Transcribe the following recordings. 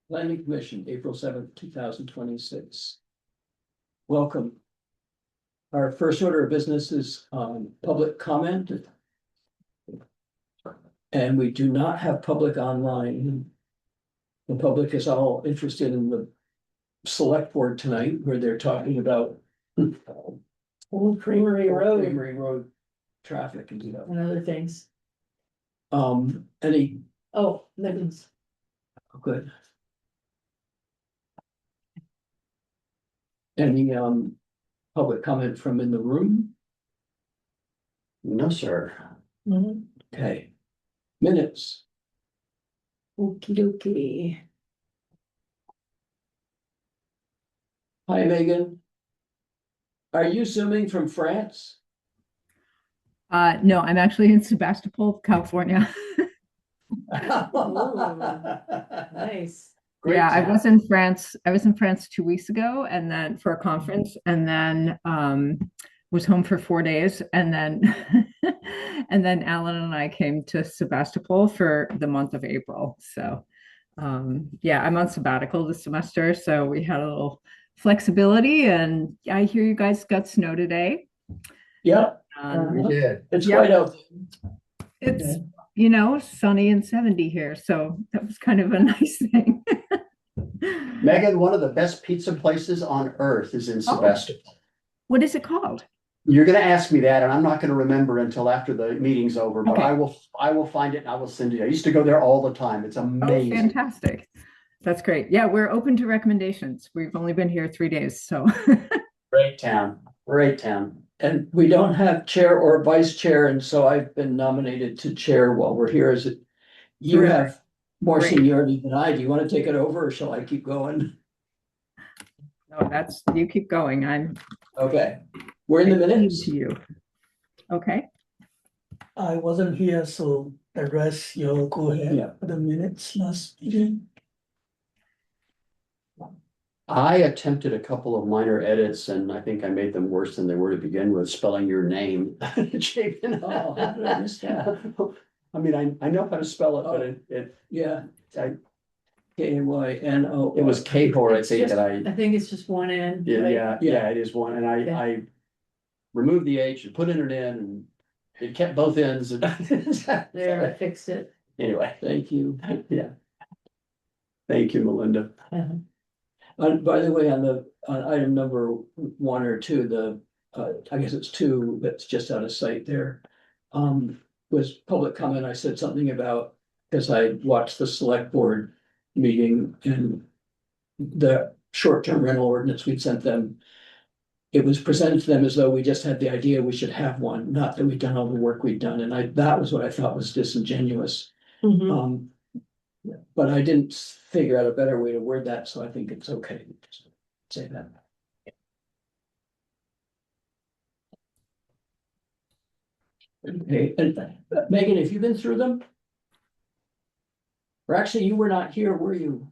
Planning Commission, April 7th, 2026. Welcome. Our first order of business is public comment. And we do not have public online. The public is all interested in the select board tonight, where they're talking about Old Creamery Road Creamery Road traffic and stuff. and other things. Any, Oh, Megan's. good. Any public comment from in the room? No, sir. Okay. Minutes. Okey dokey. Hi, Megan. Are you zooming from France? No, I'm actually in Sebastopol, California. Nice. Great Yeah, I town. was in France. I was in France 2 weeks ago, and then for a conference, and then was home for 4 days, and then and then Alan and I came to Sebastopol for the month of April. So yeah, I'm on sabbatical this semester, so we had a little flexibility, and I hear you guys got snow today. Yeah, We did. it's Yeah. quite out. It's sunny and 70 here, so that was kind of a nice thing. Megan, one of the best pizza places on earth is in Sebastopol. What is it called? You're gonna ask me that, and I'm not gonna remember until after the meeting's over, but Okay. I will find it and I will send it. I used to go there all the time. It's Oh, amazing. fantastic. That's great. Yeah, we're open to recommendations. We've only been here 3 days, so. Great town, great town. And we don't have chair or vice chair, and so I've been nominated to chair while we're here. Is it? You Terrific. have more Great. seniority than I. Do you want to take it over, or shall I keep going? No, you keep going. I'm. Okay, we're in the I yield minutes. to you. Okay, I wasn't here, so the rest you'll go ahead Yeah. for the minutes last meeting. I attempted a couple of minor edits and I think I made them worse than they were to begin with, spelling your name. Chapin. Oh, how did I miss that? I mean, I know how to spell it, but Yeah, I- K-Y-N-O. it was Kahor, I It's think, just- that I think it's just one end. yeah, right? yeah, it is one, and Yeah. I removed the H and put in an N, and it kept both ends. And There, I fixed it. Anyway, Thank you. yeah. Thank you, Melinda. Uh-huh. By the way, on item number 1 or 2, I guess it's 2, that's just out of sight there. Was public comment. I said something about, because I watched the select board meeting and the short-term rental ordinance we'd sent them. It was presented to them as though we just had the idea we should have one, not that we'd done all the work we'd done, that was what I thought was disingenuous. Mhm. But I didn't figure out a better way to word that, so I think it's okay to just say that. Okay, and Megan, have you been through them? Or actually, you were not here, were you?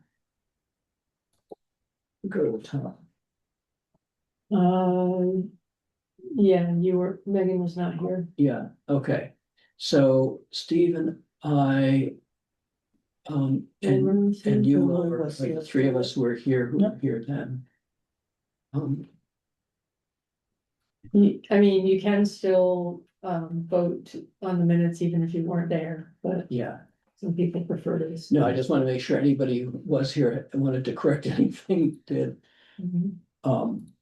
Go to the top. Yeah, Megan was not here. Yeah, okay, so Steve and I. And you were like the 3 of us who were here, who were here then. I mean, you can still vote on the minutes even if you weren't there, but Yeah, some people prefer this. no, I just want to make sure anybody who was here and wanted to correct anything did. Mhm. I'm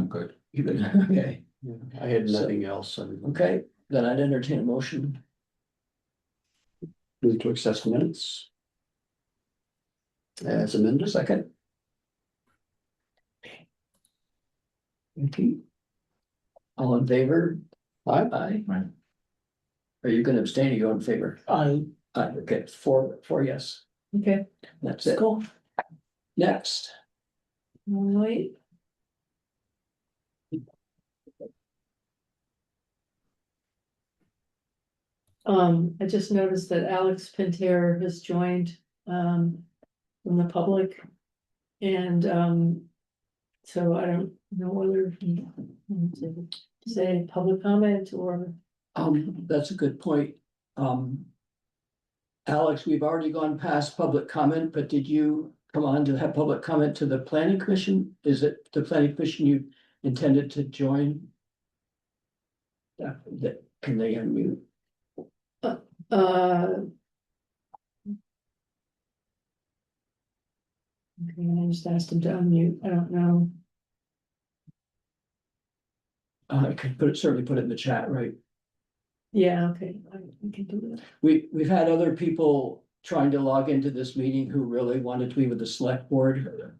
good. You did, okay, I had So- nothing else. okay, then I'd entertain a motion. Move to accept the minutes. As amended. Second. Okay. All in favor? Aye. Aye. Aye. Are you gonna abstain or you in favor? I Aye, okay, four, yes, Okay, that's it. go. Next, all right. I just noticed that Alex Pinter has joined, from the public. And, so I don't know whether he wants to say public comment or, that's a good point. Alex, we've already gone past public comment, but did you come on to have public comment to the planning commission? Is it the planning commission you intended to join? Can they unmute? Okay, I just asked him to unmute, I don't know. I could certainly put it in the chat, right? Yeah, okay, I can do that. We've had other people trying to log into this meeting who really wanted to be with the select board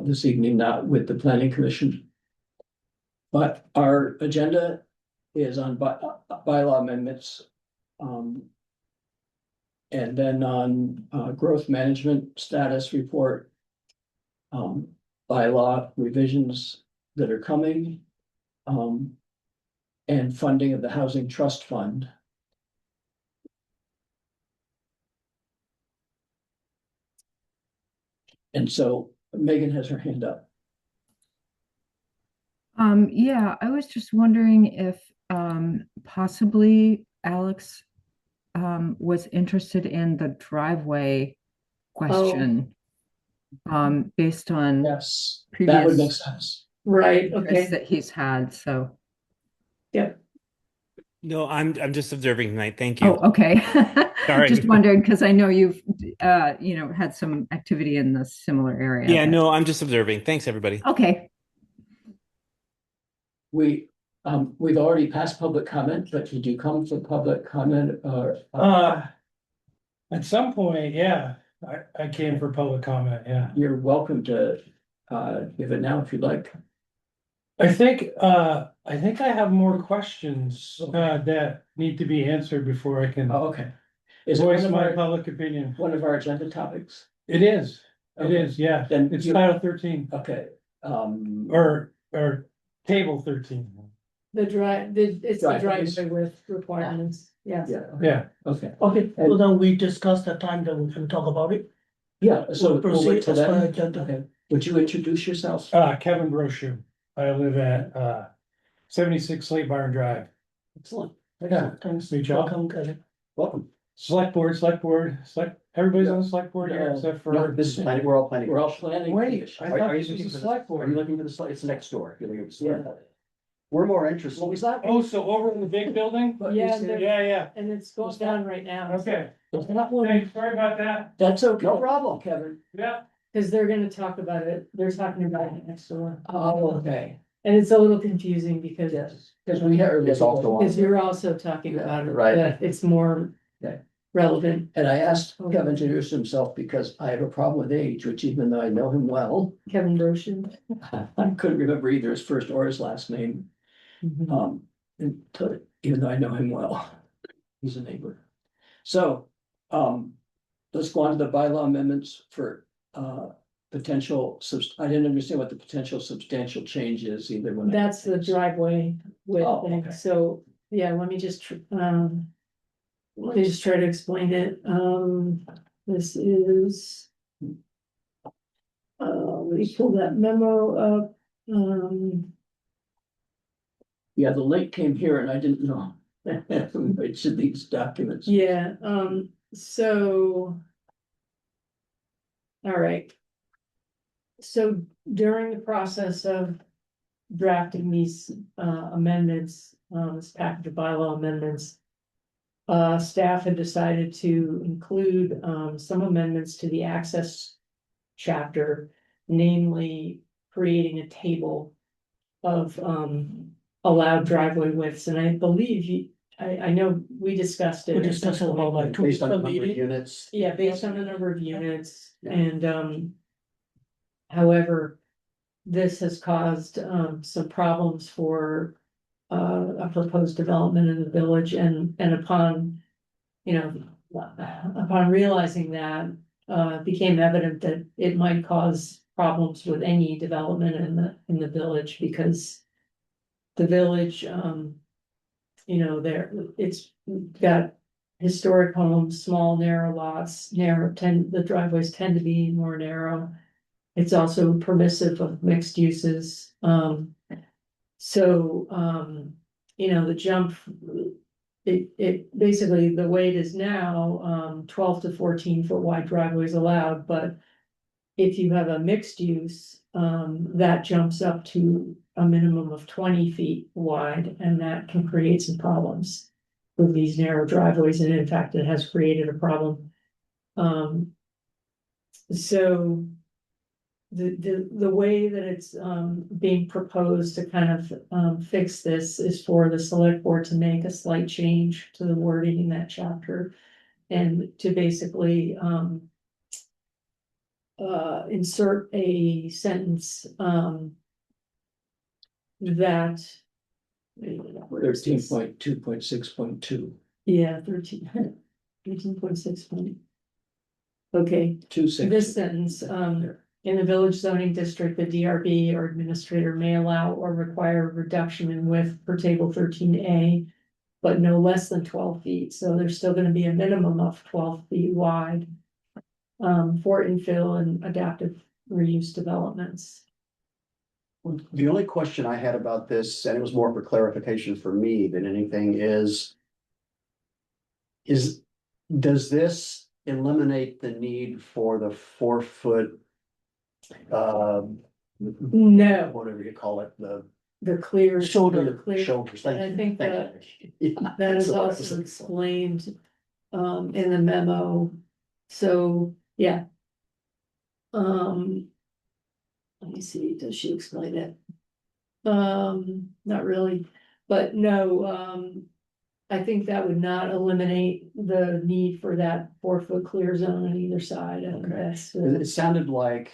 this evening, not with the planning commission. But our agenda is on bylaw amendments. And then on growth management status report. Bylaw revisions that are coming. And funding of the Housing Trust Fund. And so Megan has her hand up. Yeah, I was just wondering if possibly Alex was interested in the driveway question. Based on Yes, that would make previous sense. Right, interests okay, that he's had, so. No, I'm just observing tonight. Thank you. Oh, okay. Sorry. Just wondering, because I know you've had some activity in the similar area. Yeah, no, I'm just observing. Thanks, everybody. Okay. We've already passed public comment, but did you come for public comment or? At some point, yeah, I came for public comment, yeah. You're welcome to give it now if you'd like. I think I have more questions that need to be answered before I can Oh, okay. Is it voice one of my our, public opinion. one of our agenda topics? It is, Okay. yeah, Then it's you- Title 13, Okay. or Table 13, it's the Driveway. driveway with requirements, yes. Yeah, yeah. okay. Okay, And- then we discuss the time that we can talk about it. Yeah, so we'll Proceed wait till as per then. agenda. Okay. Would you introduce yourself? Kevin Brochu, I live at 76 Slate Barn Drive. Excellent. Yeah, thanks, meet y'all. Welcome. Select board, everybody's on the select board here No. except No, for. this is planning, we're all planning. We're all planning. Wait, commission. I Are thought you this looking was for a the select Are you board. looking for the select? It's next door. You're looking for the Yeah. select. We're more interested. What was that? Oh, so over in the big building? But Yeah, is there- there- Yeah, And it's going down right now. okay, is there not one? sorry about that, That's okay. No problem. Kevin. yeah. Cause they're gonna talk about it, they're talking about it next door. Oh, okay. And it's a little confusing because. Yes, because we heard. It's also on. Because you're also talking about it, Right. but it's more Okay. relevant. And I asked Kevin to introduce himself because I have a problem with age, which even though I know him well, Kevin Roshan. I couldn't remember either his first or his last name. Even though I know him well, he's a neighbor. So, let's go on to the bylaw amendments for, potential, I didn't understand what the potential substantial change is either when. That's the driveway with Oh, thing, okay. so, yeah, let me just try to explain it, this is. Let me pull that memo up, Yeah, the link came here and I didn't know. Which of these documents? yeah, so. All right. So during the process of drafting these amendments, this package of bylaw amendments. Staff had decided to include some amendments to the access chapter, namely creating a table of allowed driveway widths, and I believe I know we discussed it. We discussed it about like two Based on the weeks number of ago. units. Yeah, based on the number of units Yeah. and, however, this has caused, some problems for, a proposed development in the village and upon, upon realizing that, became evident that it might cause problems with any development in the village because the village, it's got historic homes, small, narrow lots, the driveways tend to be more narrow. It's also permissive of mixed uses, the jump it basically, the way it is now, 12 to 14 foot wide driveways allowed, but if you have a mixed use, that jumps up to a minimum of 20 feet wide, and that can create some problems with these narrow driveways, and in fact, it has created a problem. So the way that it's being proposed to kind of fix this is for the select board to make a slight change to the wording in that chapter, and to basically insert a sentence that 13.2.6.2. yeah, 13.6 point. Okay, Two six. this sentence, in the village zoning district, the DRB or administrator may allow or require a reduction in width per table 13A, but no less than 12 feet, so there's still gonna be a minimum of 12 feet wide for infill and adaptive reuse developments. The only question I had about this, and it was more for clarification for me than anything, is does this eliminate the need for the 4 foot? No, Whatever you call it, the the clear. Shoulder. clear- shoulders. And I think that Yeah, that is that's what I also was- explained in the memo, so, yeah. Let me see, does she explain it? Not really, but no, I think that would not eliminate the need for that 4 foot clear zone on either side, and Okay. that's. It sounded like,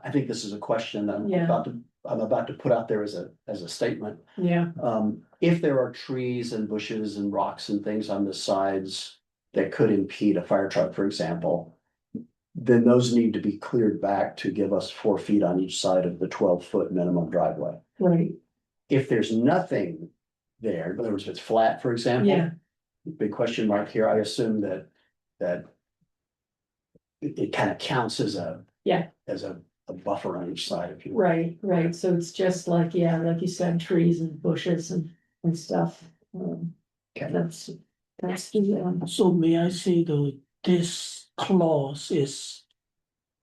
I think this is a question that Yeah. I'm about to put out there as a statement. Yeah, If there are trees and bushes and rocks and things on the sides that could impede a fire truck, for example, then those need to be cleared back to give us 4 feet on each side of the 12 foot minimum driveway. right, If there's nothing there, in other words, if it's flat, for example. yeah, Big question mark here, I assume that it kind of counts as a. Yeah. As a buffer on each side, if you. will. right, so it's just like, yeah, like you said, trees and bushes and stuff. Okay. That's the, So may I say though, this clause is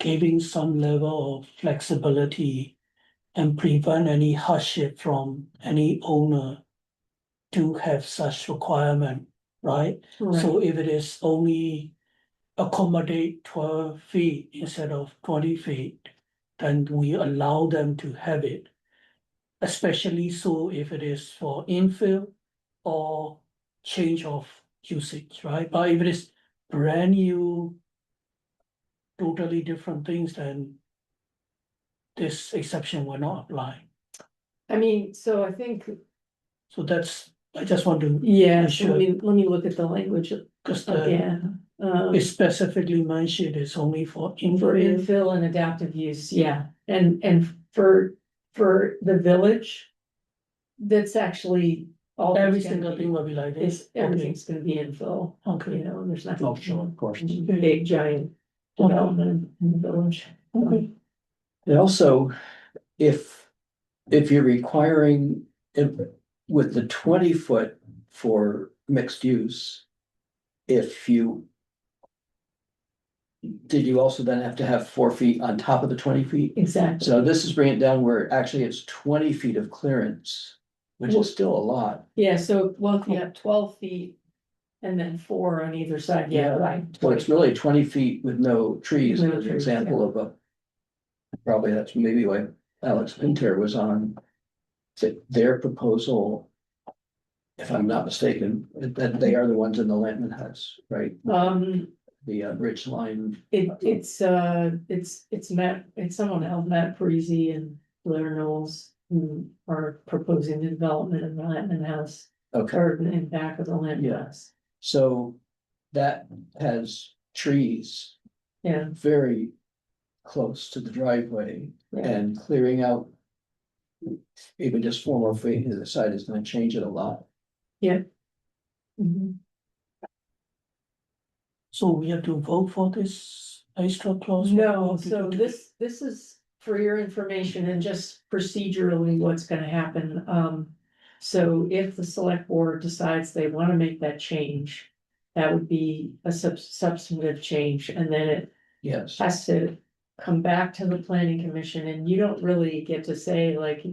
giving some level of flexibility and prevent any hardship from any owner to have such requirement, right? So if it is only accommodate 12 feet instead of 20 feet, then we allow them to have it. Especially so if it is for infill or change of usage, right? But if it is brand new, totally different things, then this exception will not apply. I mean, so I think, So that's, I just want to, yeah, Sure. let me look at the language because again. it specifically mentioned it's only for For infill. infill and adaptive use, yeah, and for the village. That's actually all. Every that's gonna single be- thing will be like this. Is everything's gonna be infill, Okay, you know, there's nothing. Oh, sure, of course. Big giant Okay. development in the village. okay. And also, if you're requiring with the 20 foot for mixed use. Did you also then have to have 4 feet on top of the 20 feet? Exactly, So this is bringing it down where actually it's 20 feet of clearance, which is still a lot. yeah, so, well, if you have 12 feet. And then 4 on either side, yeah, right. So it's really 20 feet with no trees, No as an trees, example of a. Probably that's maybe why Alex Pinter was on. Their proposal. If I'm not mistaken, that they are the ones in the Lantman House, right? The ridge line. It's Matt, it's someone else, Matt Parisi and Blair Knowles, who are proposing the development of the Lampman House. Okay, Or in back of the Lampman Yeah. House, so that has trees yeah, very close to the driveway yeah, and clearing out. Even just 4 more feet to the side is gonna change it a lot. mhm. So we have to vote for this extra clause? No, so this is for your information and just procedurally what's gonna happen, So if the select board decides they want to make that change, that would be a substantive change, and then it Yes, has to come back to the planning commission, and you don't really get to say like,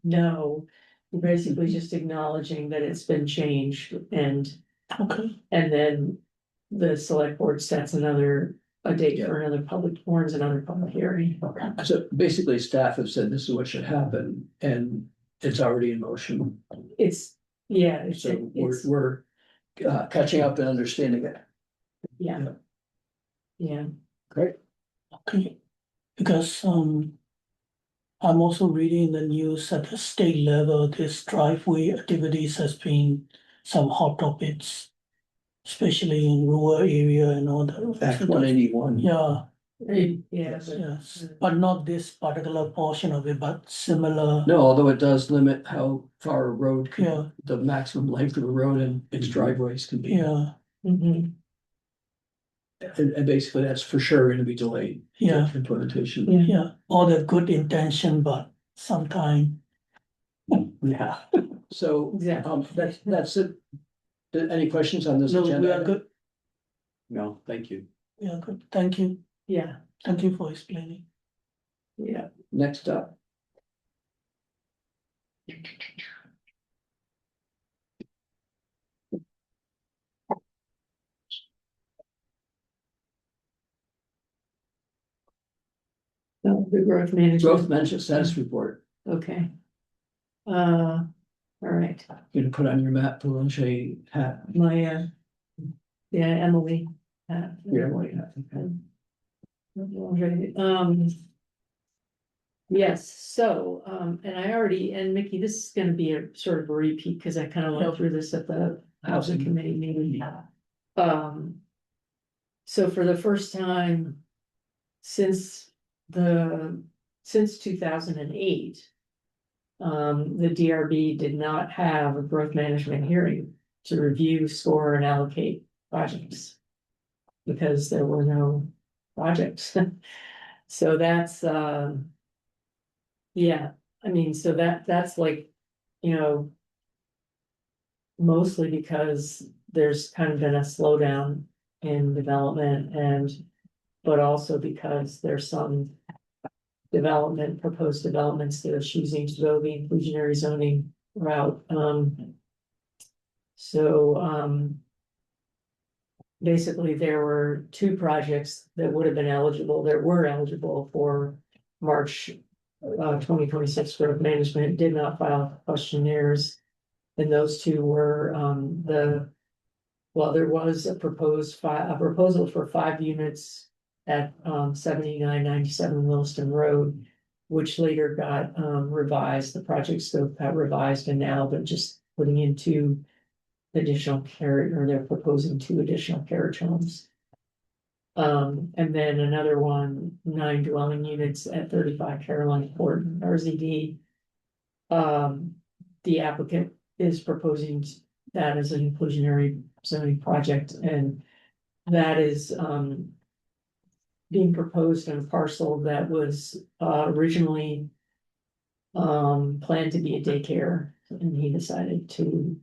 no. You're basically just acknowledging that it's been changed, and Okay, then the select board sets a date for another public, warns another public hearing. so basically staff have said this is what should happen, and it's already in motion. It's, yeah, it's, So it's, we're catching up and understanding it. yeah. Yeah, Great. okay, because, I'm also reading the news at the state level, this driveway activities has been some hot topics. Especially in rural area and all that. Act 181. Yeah, yeah, yes, but not this particular portion of it, but similar. No, although it does limit how far a road Yeah. can, the maximum length of a road and its driveways can be. Yeah, mhm, And basically that's for sure gonna be delayed. yeah, Implementation. yeah. yeah, all the good intention, but sometime. Yeah. So, Exactly. that's it. Any questions on this No, we agenda? are good, No, thank you. we are good, thank you for explaining. Yeah. Next up. The growth Growth management, management status report. okay. All right, You're gonna put on your Matt Boulanger hat. my, yeah, Emily. Your white hat. Okay. Yes, so, and I already, and Mickey, this is gonna be a sort of a repeat, because I kind of went through this at the housing committee meeting. So for the first time since 2008, the DRB did not have a growth management hearing to review, score, and allocate projects. Because there were no projects. So that's, yeah, I mean, so that's like, mostly because there's kind of been a slowdown in development, but also because there's some proposed developments that are choosing to go the inclusionary zoning route. Basically, there were two projects that would have been eligible, that were eligible for March 2026 growth management, did not file questionnaires. And those two were there was a proposal for 5 units at 7997 Williston Road, which later got revised. The project scope got revised, and now they're just putting in 2 additional carriage, or they're proposing 2 additional carriage homes. And then another one, 9 dwelling units at 35 Caroline Court, RZD. The applicant is proposing that as an inclusionary zoning project, and that is being proposed in a parcel that was originally planned to be a daycare, and he decided to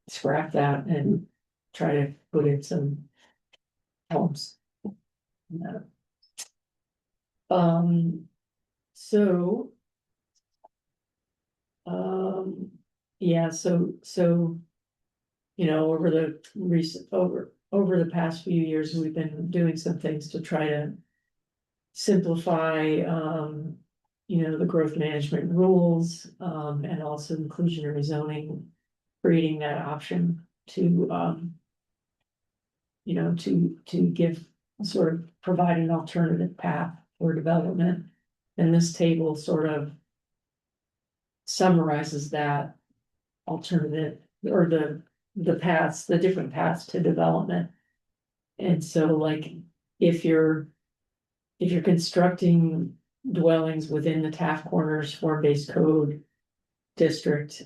scrap that and try to put in some homes. So. Yeah, so. Over the over the past few years, we've been doing some things to try to simplify, the growth management rules, and also inclusionary zoning, creating that option to, to give, sort of provide an alternative path for development. And this table sort of summarizes that alternative, or the paths, the different paths to development. And so, like, if you're constructing dwellings within the Taft Corners form-based code district,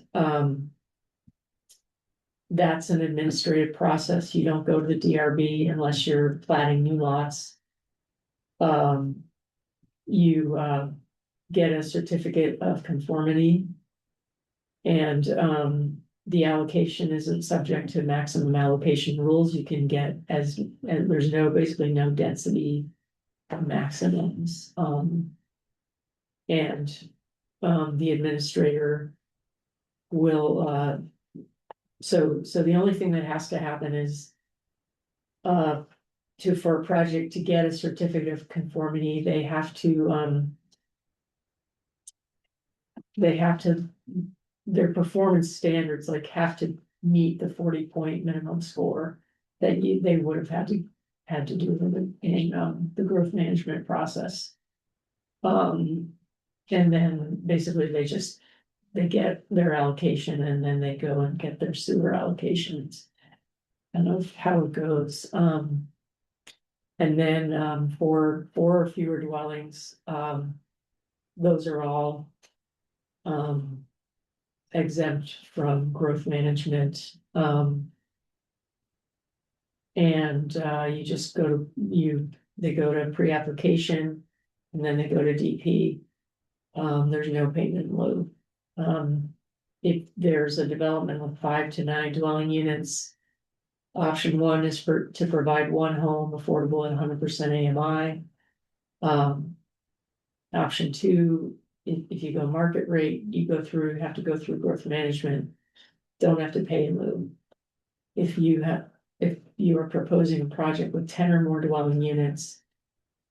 that's an administrative process. You don't go to the DRB unless you're planning new lots. You get a certificate of conformity, And, the allocation isn't subject to maximum allocation rules. You can get and there's basically no density maximums. And the administrator will, so the only thing that has to happen is for a project to get a certificate of conformity, they have to their performance standards have to meet the 40-point minimum score that they would have had to do in the growth management process. And then basically they get their allocation and then they go and get their sewer allocations. Kind of how it goes. And then for 4 or fewer dwellings, those are all exempt from growth management. And you just they go to pre-application and then they go to DP. There's no payment in lieu. If there's a development of 5 to 9 dwelling units, option 1 is to provide 1 home affordable and 100% AMI. Option 2, if you go market rate, you have to go through growth management, don't have to pay in lieu. If you are proposing a project with 10 or more dwelling units,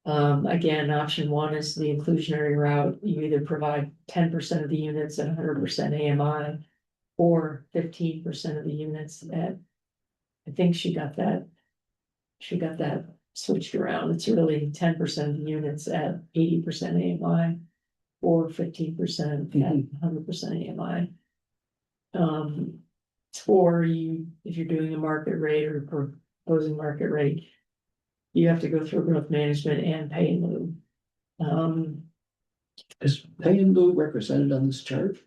again, option 1 is the inclusionary route. You either provide 10% of the units at 100% AMI or 15% of the units at, I think she got that switched around. It's really 10% of the units at 80% AMI or 15% at 100% AMI. Or if you're doing a market rate or proposing market rate, you have to go through growth management and pay in lieu. Is pay in lieu represented on this chart?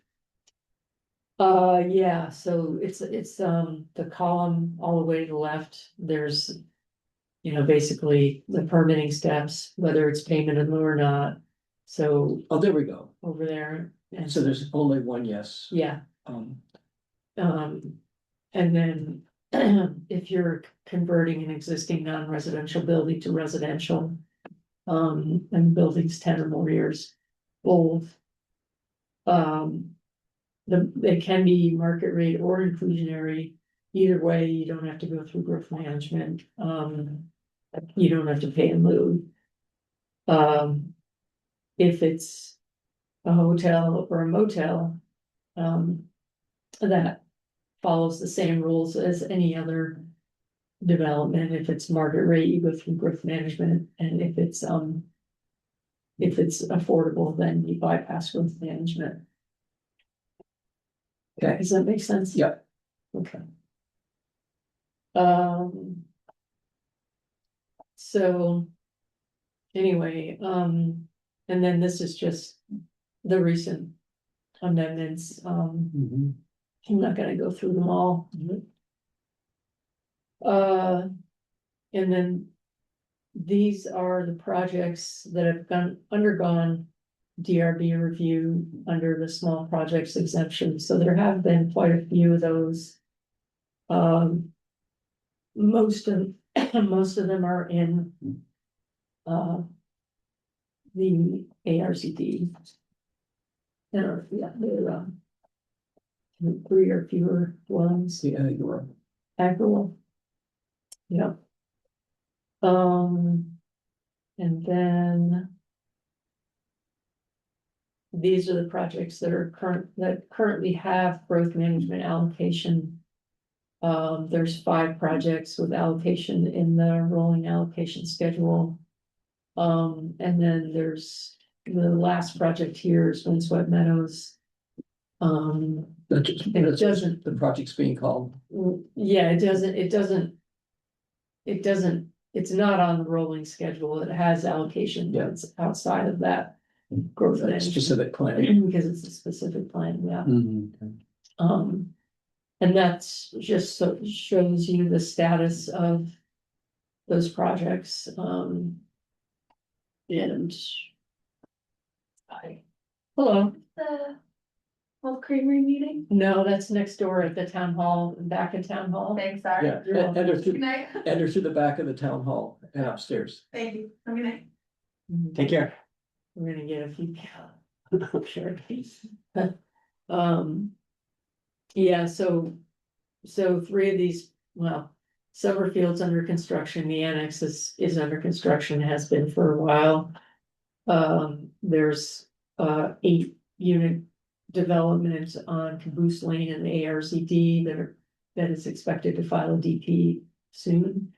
Yeah, so it's the column all the way to the left. There's, basically the permitting steps, whether it's payment in lieu or not. So Oh, there we go. over there. And So there's only 1 yes. yeah. Um, And then if you're converting an existing non-residential building to residential, and building's 10 or more years old, they can be market rate or inclusionary. Either way, you don't have to go through growth management. You don't have to pay in lieu. If it's a hotel or a motel, that follows the same rules as any other development. If it's market rate, you go through growth management, and if it's affordable, then you bypass growth management. Okay. Does that make sense? Yep. Okay. So anyway, and then this is just the recent amendments. mhm. I'm not gonna go through them all. And then these are the projects that have undergone DRB review under the small projects exemption. So there have been quite a few of those. Most of them are in the ARCD. They're 3 or fewer ones. Yeah, you're Agricultural. Yeah. And then these are the projects that currently have growth management allocation. There's 5 projects with allocation in the rolling allocation schedule. And then there's the last project here is Windswept Meadows. the project's being called. Yeah, it's not on the rolling schedule. It has allocation, but it's outside of that growth That management. specific plan. Because it's a specific plan, yeah. Mhm. And that's just so shows you the status of those projects. And hello. Health Creamery meeting? No, that's next door at the town hall, back at town hall. Thanks, sorry. Yeah, You're welcome. enter Good through, night. enter through the back of the town hall and upstairs. Thank you. Have a good night. Take care. We're gonna get a few people. Sure. Yeah, so three of these, well, Summerfield's under construction, the annex is under construction, has been for a while. There's 8-unit development on Caboose Lane and the ARZD that is expected to file a DP soon.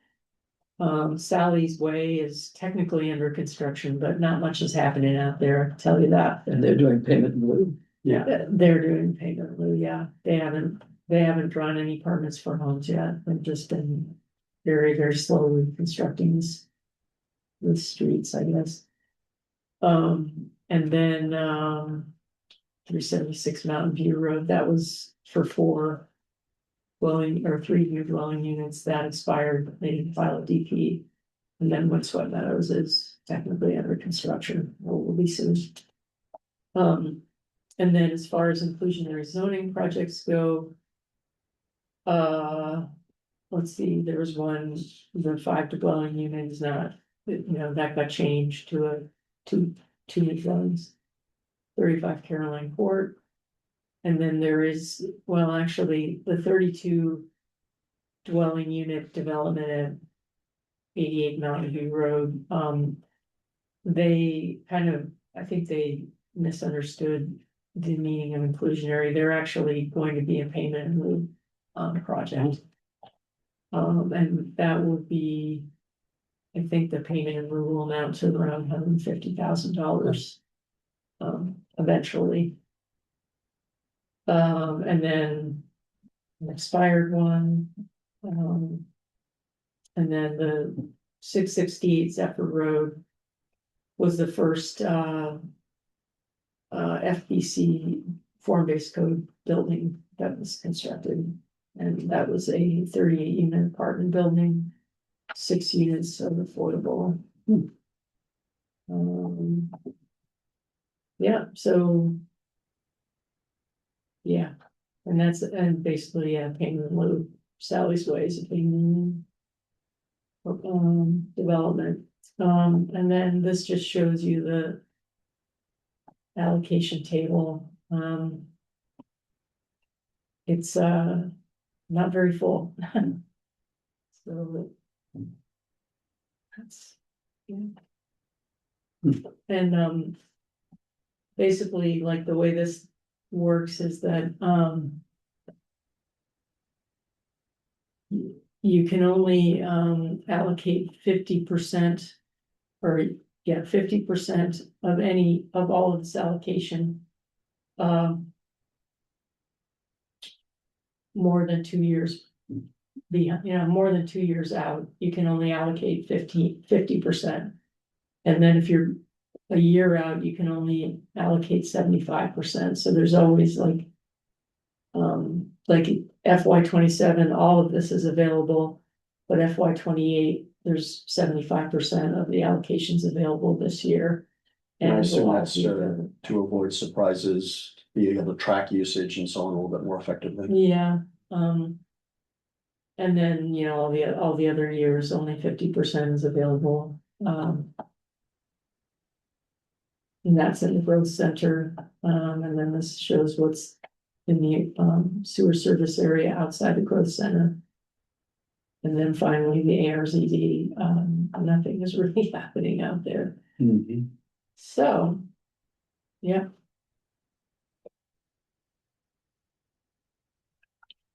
Sally's Way is technically under construction, but not much is happening out there, I can tell you that. And they're doing payment in lieu. Yeah, They're doing payment in lieu, yeah, they haven't drawn any permits for homes yet, they've just been very, very slowly constructing the streets, I guess. And then, 376 Mountain View Road, that was for 4 3 new dwelling units that expired, but they didn't file a DP. And then Sweat Meadows is technically under construction, or will be soon. And then as far as inclusionary zoning projects go. Let's see, there was one, the 5 dwelling unit is not, that got changed to a two dwellings. 35 Caroline Court. And then there is, well, actually, the 32 dwelling unit development at 88 Mountain View Road. They kind of, I think they misunderstood the meaning of inclusionary. They're actually going to be a payment in lieu project. And that would be, I think the payment in lieu will amount to around $150,000 eventually. And then an expired one. And then the 668 Zephyr Road was the first FBC form-based code building that was constructed. And that was a 38-unit apartment building, 6 units of affordable. Yeah, so. Yeah, and basically, payment in lieu, Sally's Way is a payment development. And then this just shows you the allocation table. It's not very full. So that's, yeah. And basically, like the way this works is that you can only allocate 50% or 50% of all of this allocation more than 2 years more than 2 years out, you can only allocate 50%. And then if you're a year out, you can only allocate 75%. So there's always like FY27, all of this is available, but FY28, there's 75% of the allocations available this year. and I And assume will that's all be to avoid surprises, be able to track usage and so on a little bit more effectively. yeah, and then, all the other years, only 50% is available. And that's in the growth center, and then this shows what's in the sewer service area outside the growth center. And then finally, the ARZD, nothing is really happening out there. So, yeah.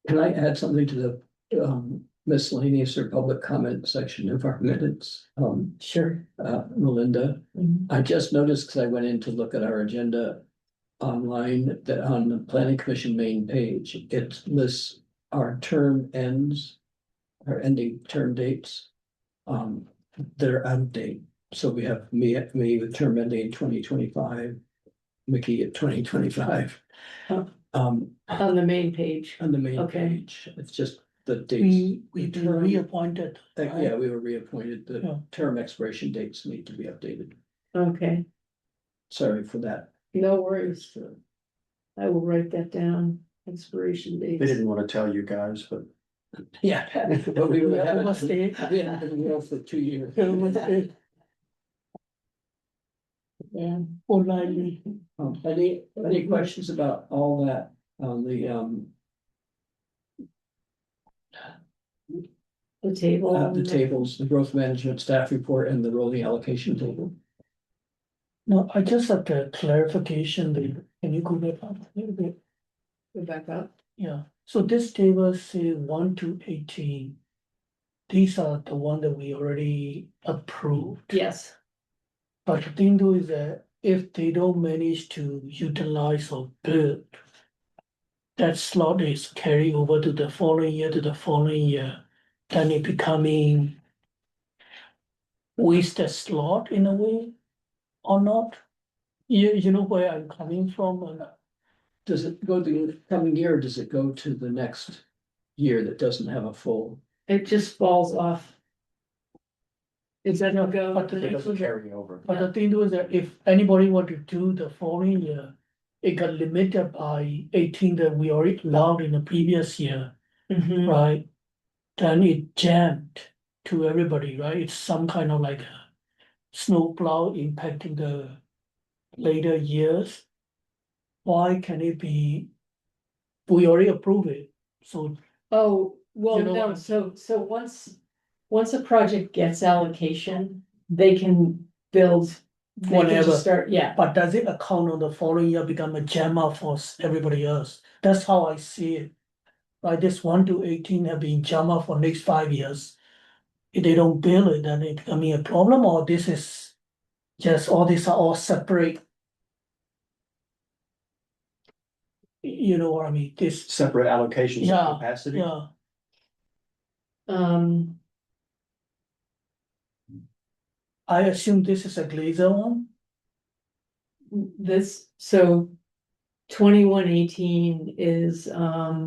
Can I add something to the miscellaneous or public comment section of our minutes? Sure. Melinda, Mhm. I just noticed, because I went in to look at our agenda online, that on the planning commission main page, it lists our term ends, our ending term dates. That are out of date. So we have me with term ending in 2025, Mickey at 2025. Oh. On On the main page. the main Okay. page, it's just the dates. We've the been term- reappointed. right? Yeah, we were reappointed. Yeah. The term expiration dates need to be updated. Okay, Sorry for that. no worries. I will write that down, expiration They dates. didn't want to tell you guys, but Yeah, but we Yeah, haven't, overstay. we haven't been well for 2 years. Overstay. Yeah. Politely. Any questions about all that on The table. the tables, the growth management staff report and the rolling allocation table? No, I just have the clarification there. Can you go back up a little bit? Go back up. Yeah, so this table say 1 to 18. These are the one that we already approved. Yes, But the thing though is that if they don't manage to utilize or build, that slot is carry over to the following year to the following year, then it becoming wasted slot in a way or not? You know where I'm coming from or not? Does it go to the coming year or does it go to the next year that doesn't have a full? it just falls off. Is that no go? But the it next doesn't one? carry over. But the thing is that if anybody want to do the following year, it got limited by 18 that we already allowed in the previous year, Mhm. right? Then it jammed to everybody, right? It's some kind of like a snowplow impacting the later years. Why can it be? We already approved it, so Oh, well, You know no, what? so once a project gets allocation, they can build. They can Whatever. just start, yeah, but does it account on the following year become a jammer for everybody else? That's how I see it. Right, this 1 to 18 have been jammer for next 5 years. If they don't build it, then it becoming a problem, or this is just all these are all separate. You know what I mean? This, Separate allocations Yeah, of capacity. yeah, um, I assume this is a Glazer one. this, so 2118 is, I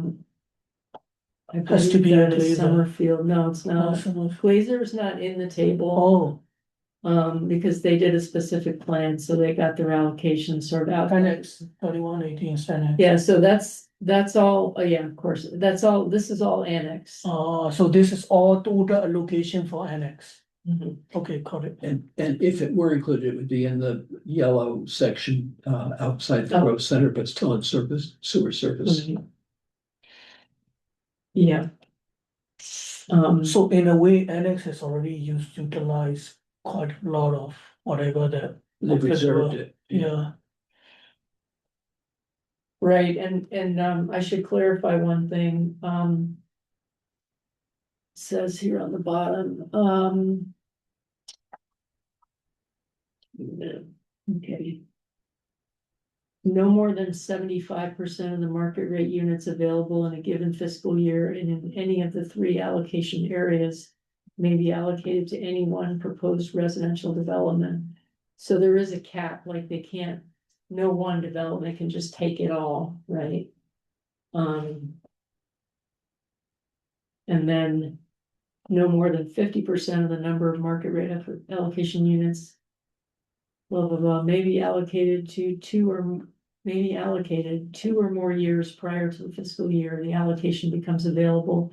Has to believe be a that is Glazer. Summerfield, no, it's not. Awesome. Glazer's not in the table, Oh, because they did a specific plan, so they got their allocation sorted out. annex 3118 is annex. Yeah, so that's all, yeah, of course, that's all, this is all annex. So this is all total allocation for annex. Mhm. Okay, got it. And if it were included, it would be in the yellow section outside the Oh. growth center, but still in sewer service. Mhm. Yeah. So in a way, annex has already utilized quite a lot of whatever that. They've reserved it. Yeah, right, and I should clarify one thing, says here on the bottom, okay. No more than 75% of the market rate units available in a given fiscal year and in any of the 3 allocation areas may be allocated to any one proposed residential development. So there is a cap, like they can't, no one development can just take it all, right? And then no more than 50% of the number of market rate allocation units. Blah, blah, blah, may be allocated to 2 or more years prior to the fiscal year, the allocation becomes available.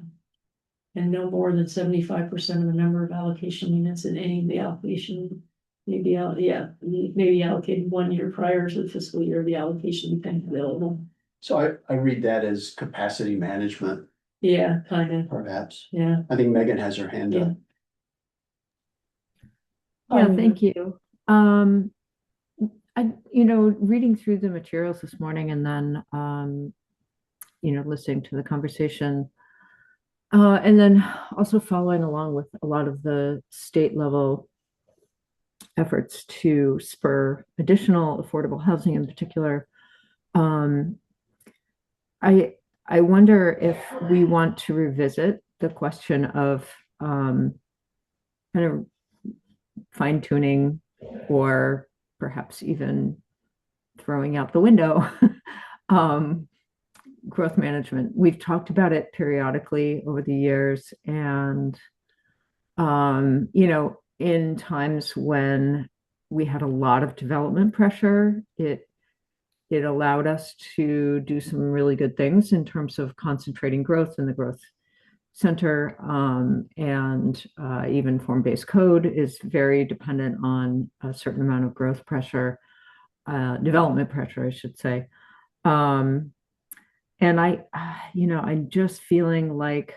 And no more than 75% of the number of allocation units in any of the allocation may be allocated 1 year prior to the fiscal year, the allocation becomes available. So I read that as capacity management, Yeah, kind of, perhaps. yeah. I think Megan has her hand up. Yeah, thank you. Reading through the materials this morning and then, listening to the conversation. And then also following along with a lot of the state level efforts to spur additional affordable housing in particular. I wonder if we want to revisit the question of kind of fine tuning or perhaps even throwing out the window growth management. We've talked about it periodically over the years, and in times when we had a lot of development pressure, it it allowed us to do some really good things in terms of concentrating growth in the growth center. And even form-based code is very dependent on a certain amount of growth pressure, development pressure, I should say. And I'm just feeling like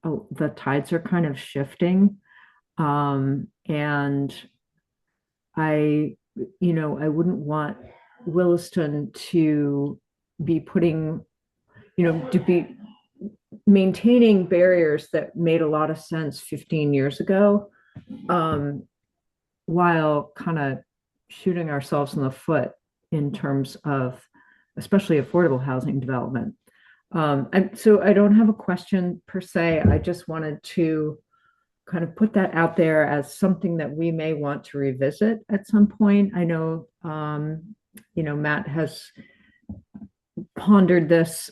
the tides are kind of shifting. And I wouldn't want Williston to be putting, to be maintaining barriers that made a lot of sense 15 years ago, while kind of shooting ourselves in the foot in terms of especially affordable housing development. So I don't have a question per se. I just wanted to kind of put that out there as something that we may want to revisit at some point. I know, Matt has pondered this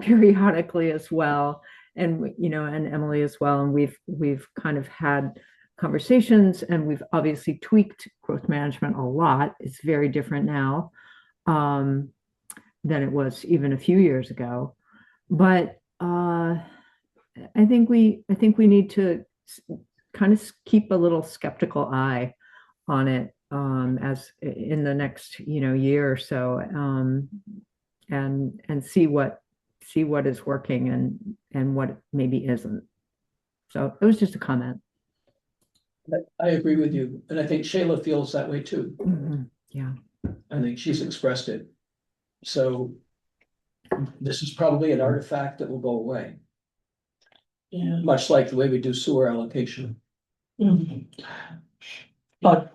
periodically as well, and and Emily as well, and we've kind of had conversations, and we've obviously tweaked growth management a lot. It's very different now than it was even a few years ago, but I think we need to kind of keep a little skeptical eye on it as in the next year or so, and see what is working and what maybe isn't. So it was just a comment. I agree with you, and I think Shayla feels that way too. Yeah, I think she's expressed it. So this is probably an artifact that will go away, Yeah. much like the way we do sewer allocation. But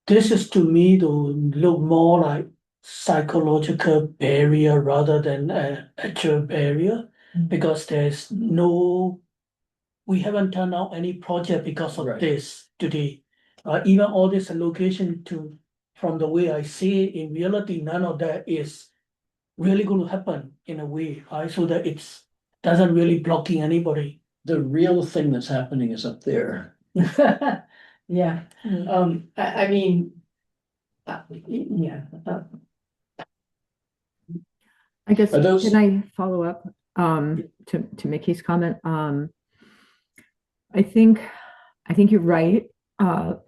this is to me to look more like psychological barrier rather than an actual barrier, because we haven't turned out any project because of Right. this today. Even all this allocation from the way I see it, in reality, none of that is really going to happen in a way, right? So that it's doesn't really blocking anybody. The real thing that's happening is up there. Yeah, I mean, yeah. I guess, Are those- can I follow up to Mickey's comment? I think you're right, but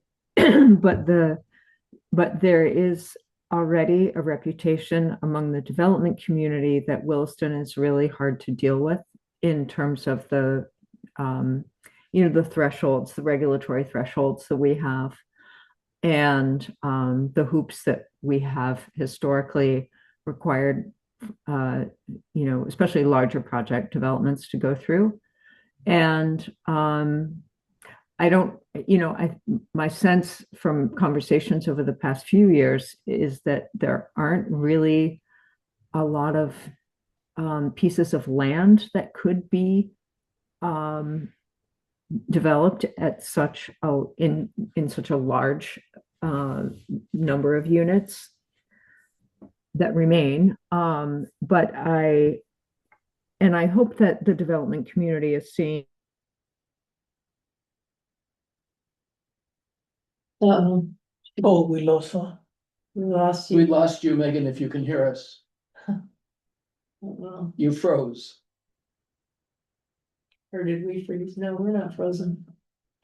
there is already a reputation among the development community that Williston is really hard to deal with in terms of the the thresholds, the regulatory thresholds that we have, and the hoops that we have historically required, especially larger project developments to go through. And I don't, my sense from conversations over the past few years is that there aren't really a lot of pieces of land that could be developed at such in such a large number of units that remain. But I hope that the development community is seeing. Uh-oh, Oh, we lost her. we lost We you. lost you, Megan, if you can hear us. Uh-oh. You froze. Or did we freeze? No, we're not frozen.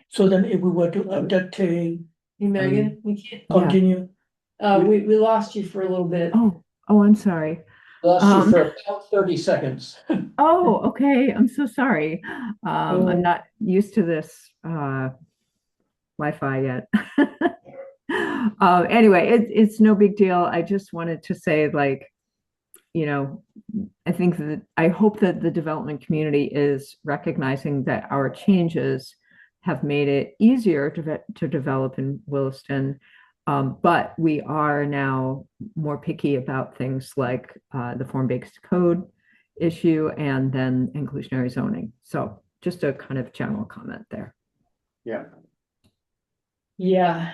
So then if we were to entertain, Hey, Megan, we can't, continue. we lost you for a little bit. Oh, I'm sorry. Lost you for about 30 seconds. Oh, okay. I'm so sorry. I'm not used to this Wi-Fi yet. Anyway, it's no big deal. I just wanted to say, I hope that the development community is recognizing that our changes have made it easier to develop in Williston. But we are now more picky about things like the form-based code issue and then inclusionary zoning. So just a kind of general comment there. Yeah. Yeah,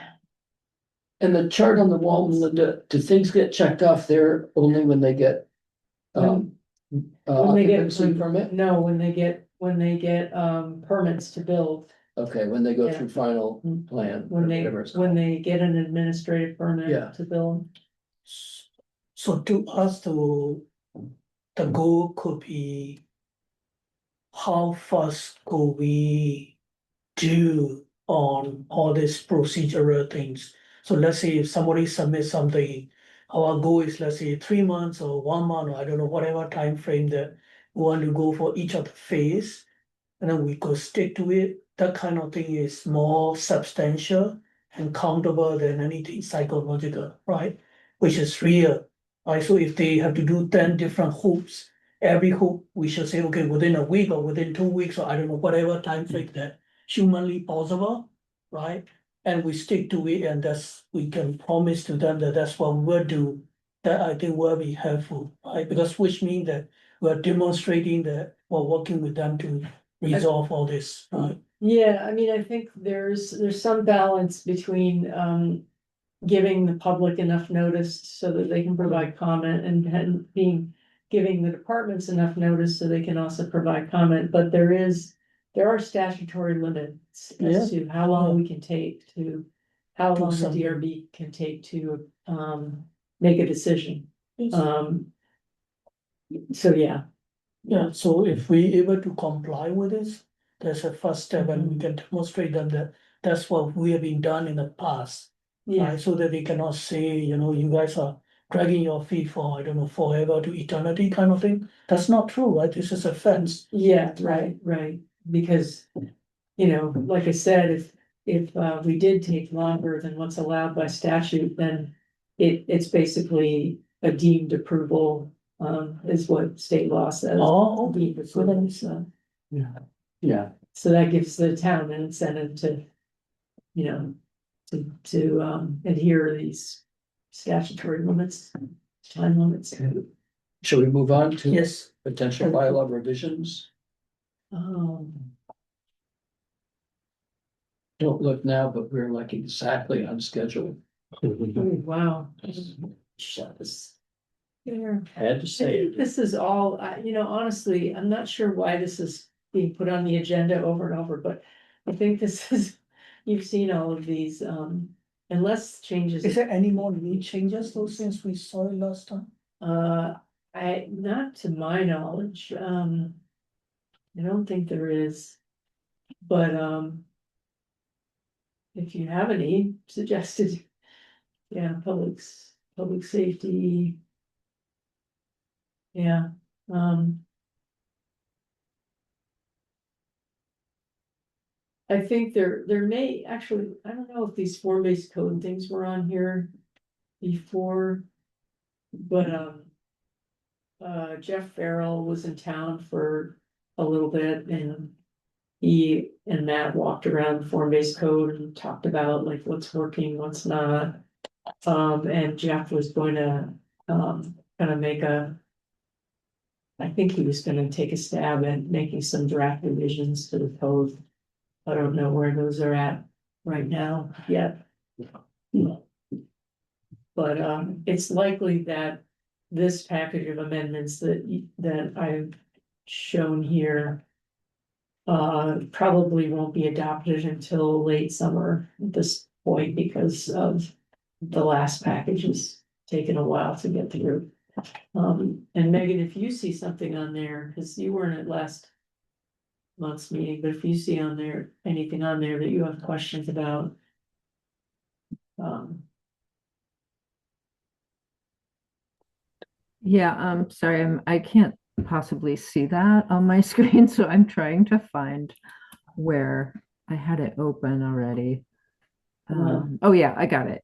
And the chart on the wall, Melinda, do things get checked off there only when they get when they get, occupancy permit? no, when they get permits to build. Okay, when they go Yeah. through final plan. or When whatever. they get an administrative Yeah. permit to build. So to us, the goal could be how fast could we do on all these procedural things? So let's say if somebody submits something, our goal is, let's say, 3 months or 1 month, or I don't know, whatever time frame that we want to go for each of the phase. And then we could stick to it. That kind of thing is more substantial and countable than anything psychological, right? Which is real, right? So if they have to do 10 different hoops, every hoop, we should say, okay, within a week or within 2 weeks, or I don't know, whatever time frame that humanly possible, right? And we stick to it, and we can promise to them that that's what we'll do. That I think will be helpful, right? Because which means that we're demonstrating that we're working with them to resolve all this, right? Yeah, I mean, I think there's some balance between, giving the public enough notice so that they can provide comment and giving the departments enough notice so they can also provide comment, but there are statutory limits Yeah. as to how long we can take how Do long the something. DRB can take to, make a decision. So, yeah. Yeah, so if we able to comply with this, that's a first step, and we Mhm. can demonstrate them that that's what we have been done in the past. Yeah, Right, so that they cannot say, you guys are dragging your feet for, I don't know, forever to eternity kind of thing. That's not true, right? This is a fence. yeah, right, because, like I said, if we did take longer than what's allowed by statute, then it's basically a deemed approval, is what state law says. Oh, Deemed so then approval, it's, Yeah, so that gives the town an incentive to, you know, to adhere to these statutory limits, time limits. Shall we move on to yes, potential bylaw revisions? Um, Don't look now, but we're like exactly on schedule. oh, wow. Shucks. There. Had to say it. This is all, honestly, I'm not sure why this is being put on the agenda over and over, but I think this is, you've seen all of these, unless changes. is there any more new changes though since we saw it last time? Not to my knowledge, I don't think there is, but, if you have any suggested, yeah, public safety. Yeah, I think there may actually, I don't know if these form-based code things were on here before. But Jeff Farrell was in town for a little bit, and he and Matt walked around form-based code and talked about like what's working, what's not. And Jeff was going to kind of I think he was gonna take a stab at making some draft revisions to the code. I don't know where those are at right now yet. But it's likely that this package of amendments that I've shown here. Probably won't be adopted until late summer at this point because of the last package has taken a while to get through. And Megan, if you see something on there, because you weren't at last month's meeting, but if you see on there, anything on there that you have questions about. Yeah, sorry, I can't possibly see that on my screen, so I'm trying to find where I had it open already. Oh yeah, I got it.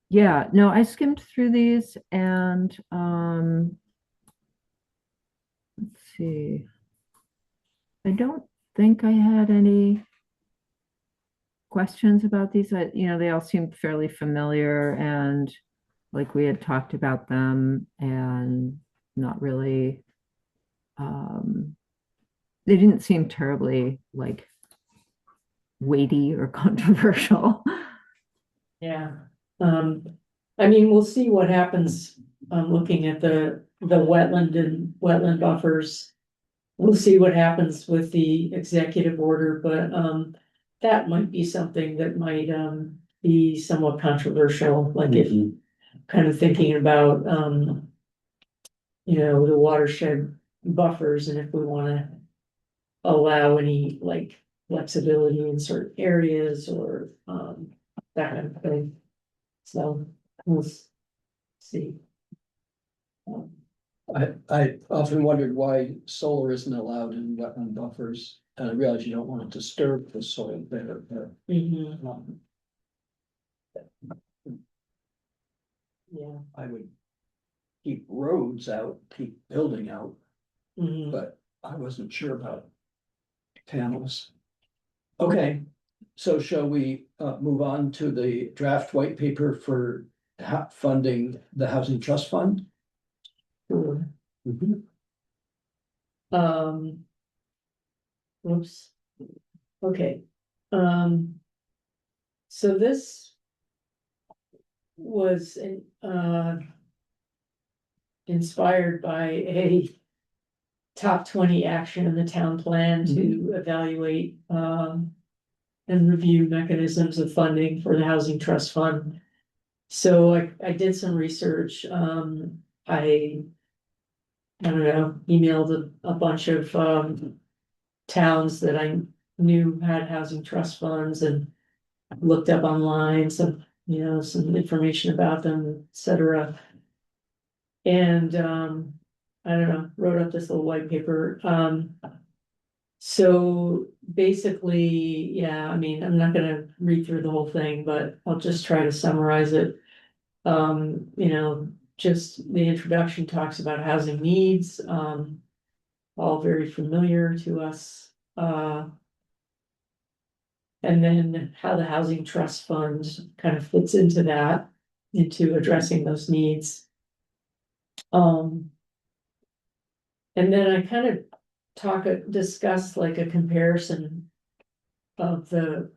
Yeah, no, I skimmed through these and let's see. I don't think I had any questions about these. They all seem fairly familiar and like we had talked about them and not really they didn't seem terribly like weighty or controversial. Yeah, I mean, we'll see what happens, looking at the wetland and wetland buffers. We'll see what happens with the executive order, but, that might be something that might, be somewhat controversial, like if. kind of thinking about, you know, the watershed buffers and if we wanna allow any like flexibility in certain areas or, that kind of thing. So, we'll see. I often wondered why solar isn't allowed in wetland buffers, and I realize you don't want to disturb the soil there, but. Mhm, um, yeah. I would keep roads out, keep building out, Mhm. but I wasn't sure about panels. Okay, so shall we move on to the draft white paper for funding the Housing Trust Fund? Sure. Mhm. Um. Oops. Okay. So this was inspired by a top 20 action in the town plan to evaluate and review mechanisms of funding for the Housing Trust Fund. So I did some research. I don't know, emailed a bunch of towns that I knew had housing trust funds and looked up online some, you know, some information about them, et cetera. And I don't know, wrote up this little white paper. So basically, yeah, I mean, I'm not gonna read through the whole thing, but I'll just try to summarize it. You know, just the introduction talks about housing needs, all very familiar to us. And then how the housing trust fund kind of fits into that, into addressing those needs. And then I kind of discuss like a comparison of the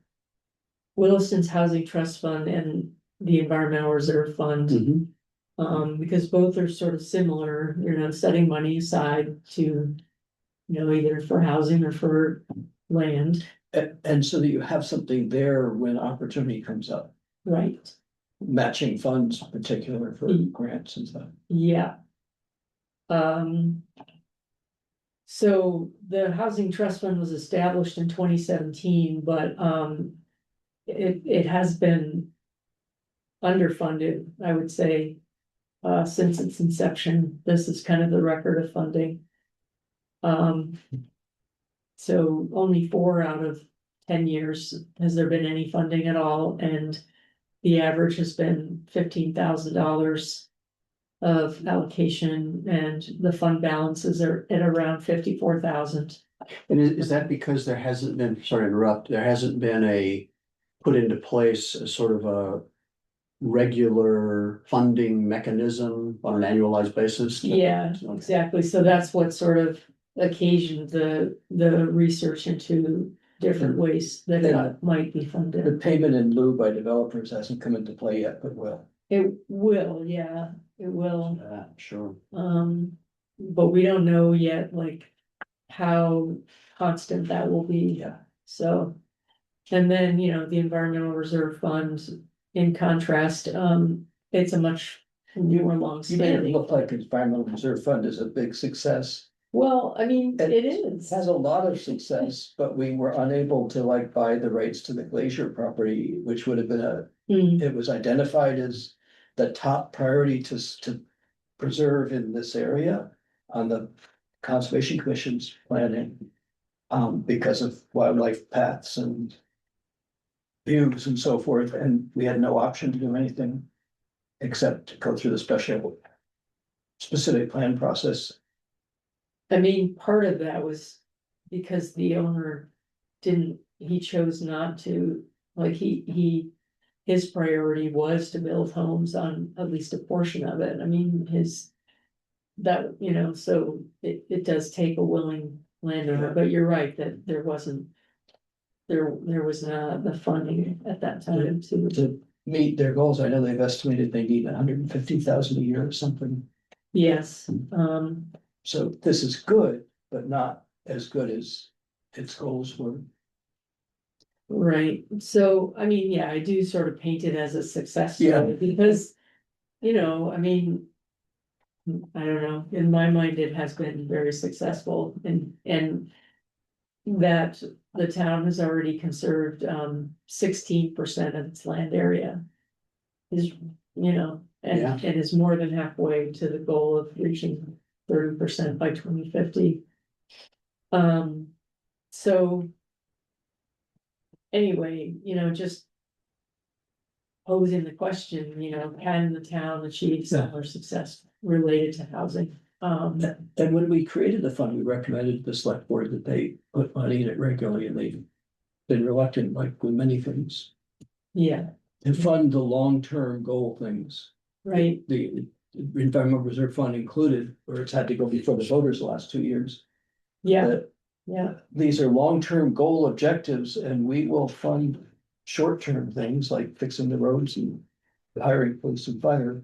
Williston's Housing Trust Fund and the Environmental Reserve Fund. Mhm. Because both are sort of similar, you know, setting money aside to, you know, either for housing or for land, And so that you have something there when opportunity comes up, right? matching funds particular for grants and stuff. Yeah. So the Housing Trust Fund was established in 2017, but it has been underfunded, I would say, since its inception. This is kind of the record of funding. So only 4 out of 10 years has there been any funding at all, and the average has been $15,000 of allocation, and the fund balances are at around 54,000. And is that because there hasn't been, sorry to interrupt, there hasn't been a put into place a sort of a regular funding mechanism on an annualized basis? Yeah, exactly. So that's what sort of occasioned the research into different ways that it might be The funded. payment in lieu by developers hasn't come into play yet, but will. It will, yeah, it will. Sure. But we don't know yet, like, how constant that will be. Yeah. So, and then, you know, the Environmental Reserve Fund, in contrast, it's a much more You made it long-standing. look like Environmental Reserve Fund is a big success. Well, I mean, it It is. has a lot of success, but we were unable to like buy the rights to the glacier property, which would have been Mm, it was identified as the top priority to preserve in this area on the Conservation Commission's planning. Because of wildlife paths and views and so forth, and we had no option to do anything except to go through the specific plan process. I mean, part of that was because the owner he chose not to, like, his priority was to build homes on at least a portion of it. I mean, that, you know, so it does take a willing landowner, but you're right that there was not the funding at that time To meet their goals, I know they've estimated they need 150,000 a year or something. yes, So this is good, but not as good as its goals were. right. So, I mean, yeah, I do sort of paint it as a success Yeah. story because you know, I mean. I don't know, in my mind, it has been very successful and. That the town has already conserved 16% of its land area. Is, you know, Yeah. and is more than halfway to the goal of reaching 30% by 2050. So. Anyway, you know, just. Posing the question, you know, can the town achieve similar success related to housing? And when we created the fund, we recommended the select board that they put money in it regularly, and they've been reluctant, like with many things, Yeah, to fund the long-term goal things. right, The environmental reserve fund included, where it's had to go before the voters the last 2 years. yeah, That yeah, these are long-term goal objectives, and we will fund short-term things like fixing the roads and hiring police and fire,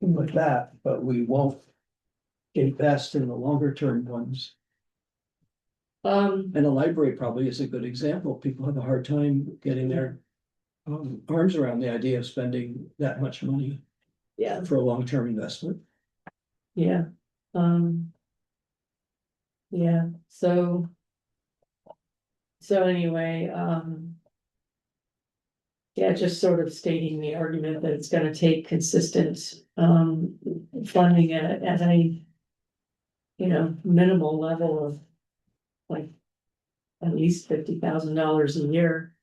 things like that, but we won't invest in the longer-term ones. And a library probably is a good example. People have a hard time getting their arms around the idea of spending that much money yeah, for a long-term investment. yeah. Yeah, so. So anyway, yeah, just sort of stating the argument that it's gonna take consistent, funding at a. You know, minimal level of. Like. At least $50,000 a year.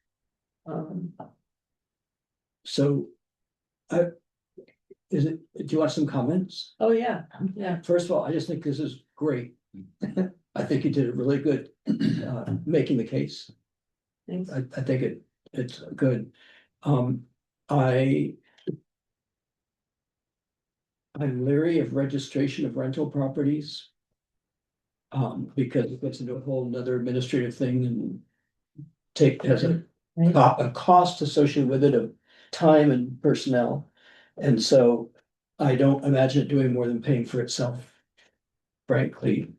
So is it, do you want some comments? Oh, yeah, yeah, First of all, I just think this is great. I think you did a really good making the case. thanks. I think it's good. I'm leery of registration of rental properties. Because it gets into a whole nother administrative thing and has a cost associated with it of time and personnel. And so I don't imagine it doing more than paying for itself, frankly.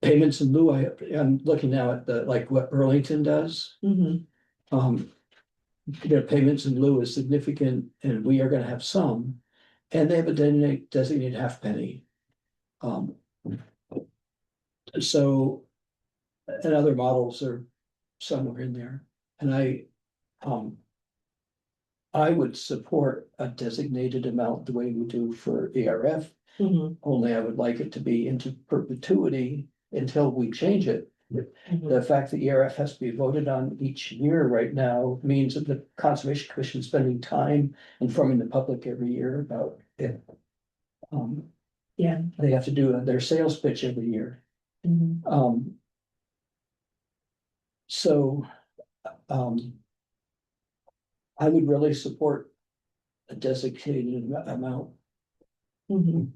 Payments in lieu, I'm looking now at like what Burlington does. Mhm. Their payments in lieu is significant, and we are gonna have some, and they have a designated half penny. So, and other models are somewhere in there, and I would support a designated amount the way we do for ERF, Mhm. only I would like it to be into perpetuity until we change it. Mhm. The fact that ERF has to be voted on each year right now means that the Conservation Commission is spending time informing the public every year about it. Yeah. They have to do their sales pitch every year. Mhm. So, I would really support a designated amount. Mhm.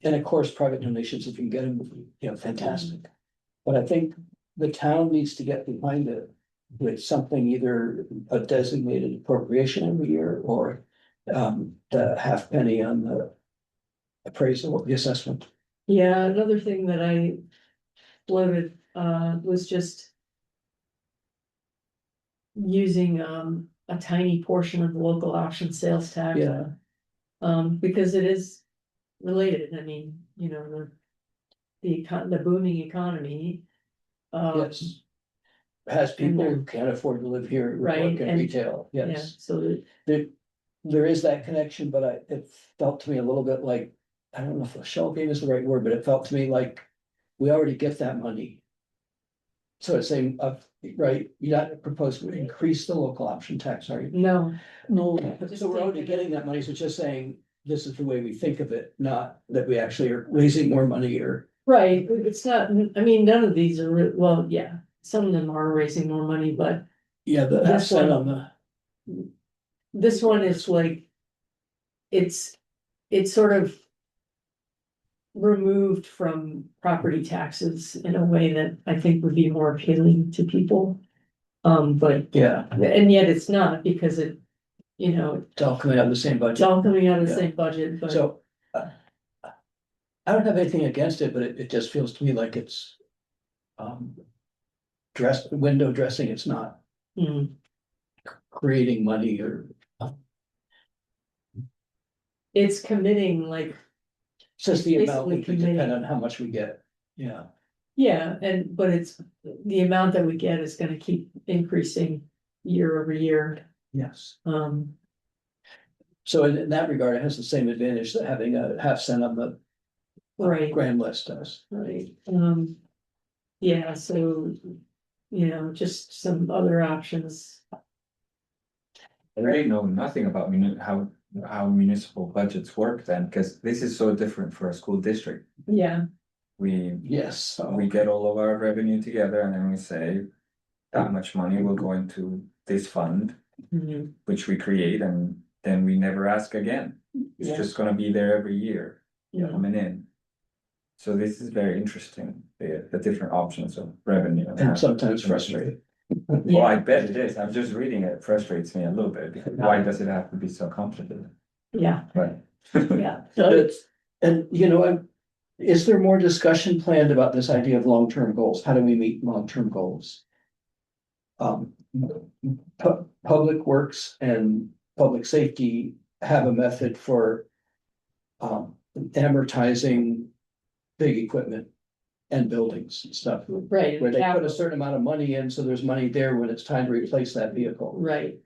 And of course, private donations, if you can get them, fantastic. But I think the town needs to get behind it with something, either a designated appropriation every year or the half penny on the appraisal, the assessment. Yeah, another thing that I floated, was just. Using, a tiny portion of the local option sales tax. Yeah, Because it is related, I mean, you know, the booming economy. yes. Has people who can't afford to live here, who Right, work in and- retail, Yeah, yes. so, There is that connection, but it felt to me a little bit like, I don't know if a shell game is the right word, but it felt to me like we already get that money. So it's saying, right, you're not proposing to increase the local option tax, are you? no, No. So we're already getting that money, so it's just saying, this is the way we think of it, not that we actually are raising more money or. right, it's not, I mean, none of these are, well, yeah, some of them are raising more money, but Yeah, the This offset one- on the, this one is like. It's sort of. Removed from property taxes in a way that I think would be more appealing to people. But, yeah, and yet it's not, because it, you know, it's all coming out of the same it's budget. all coming out of the Yeah. same budget, but. So. I don't have anything against it, but it just feels to me like it's. Window dressing, it's not Hmm, creating money or. it's committing like, Says the amount would be Basically committing. dependent on how much we get, yeah. yeah, but it's, the amount that we get is gonna keep increasing year over year. Yes. Um, So in that regard, it has the same advantage that having a half cent on the right, grand list does. right, yeah, so, just some other options. I really know nothing about how municipal budgets work then, because this is so different for a school district. Yeah, We Yes. we get all of our revenue together and then we say that much money will go into this fund, mhm, which we create, and then we never ask again. It's Yeah. just gonna be there every year yeah, coming in. So this is very interesting, the different options of revenue. And sometimes frustrating. Well, I bet it is. I'm just reading it. It frustrates me a little bit. Because why does it have to be so complicated? yeah, Right. yeah. And is there more discussion planned about this idea of long-term goals? How do we meet long-term goals? Public Works and Public Safety have a method for amortizing big equipment and buildings and stuff, Right. where they put capital, a certain amount of money in, so there's money there when it's time to replace that vehicle. right,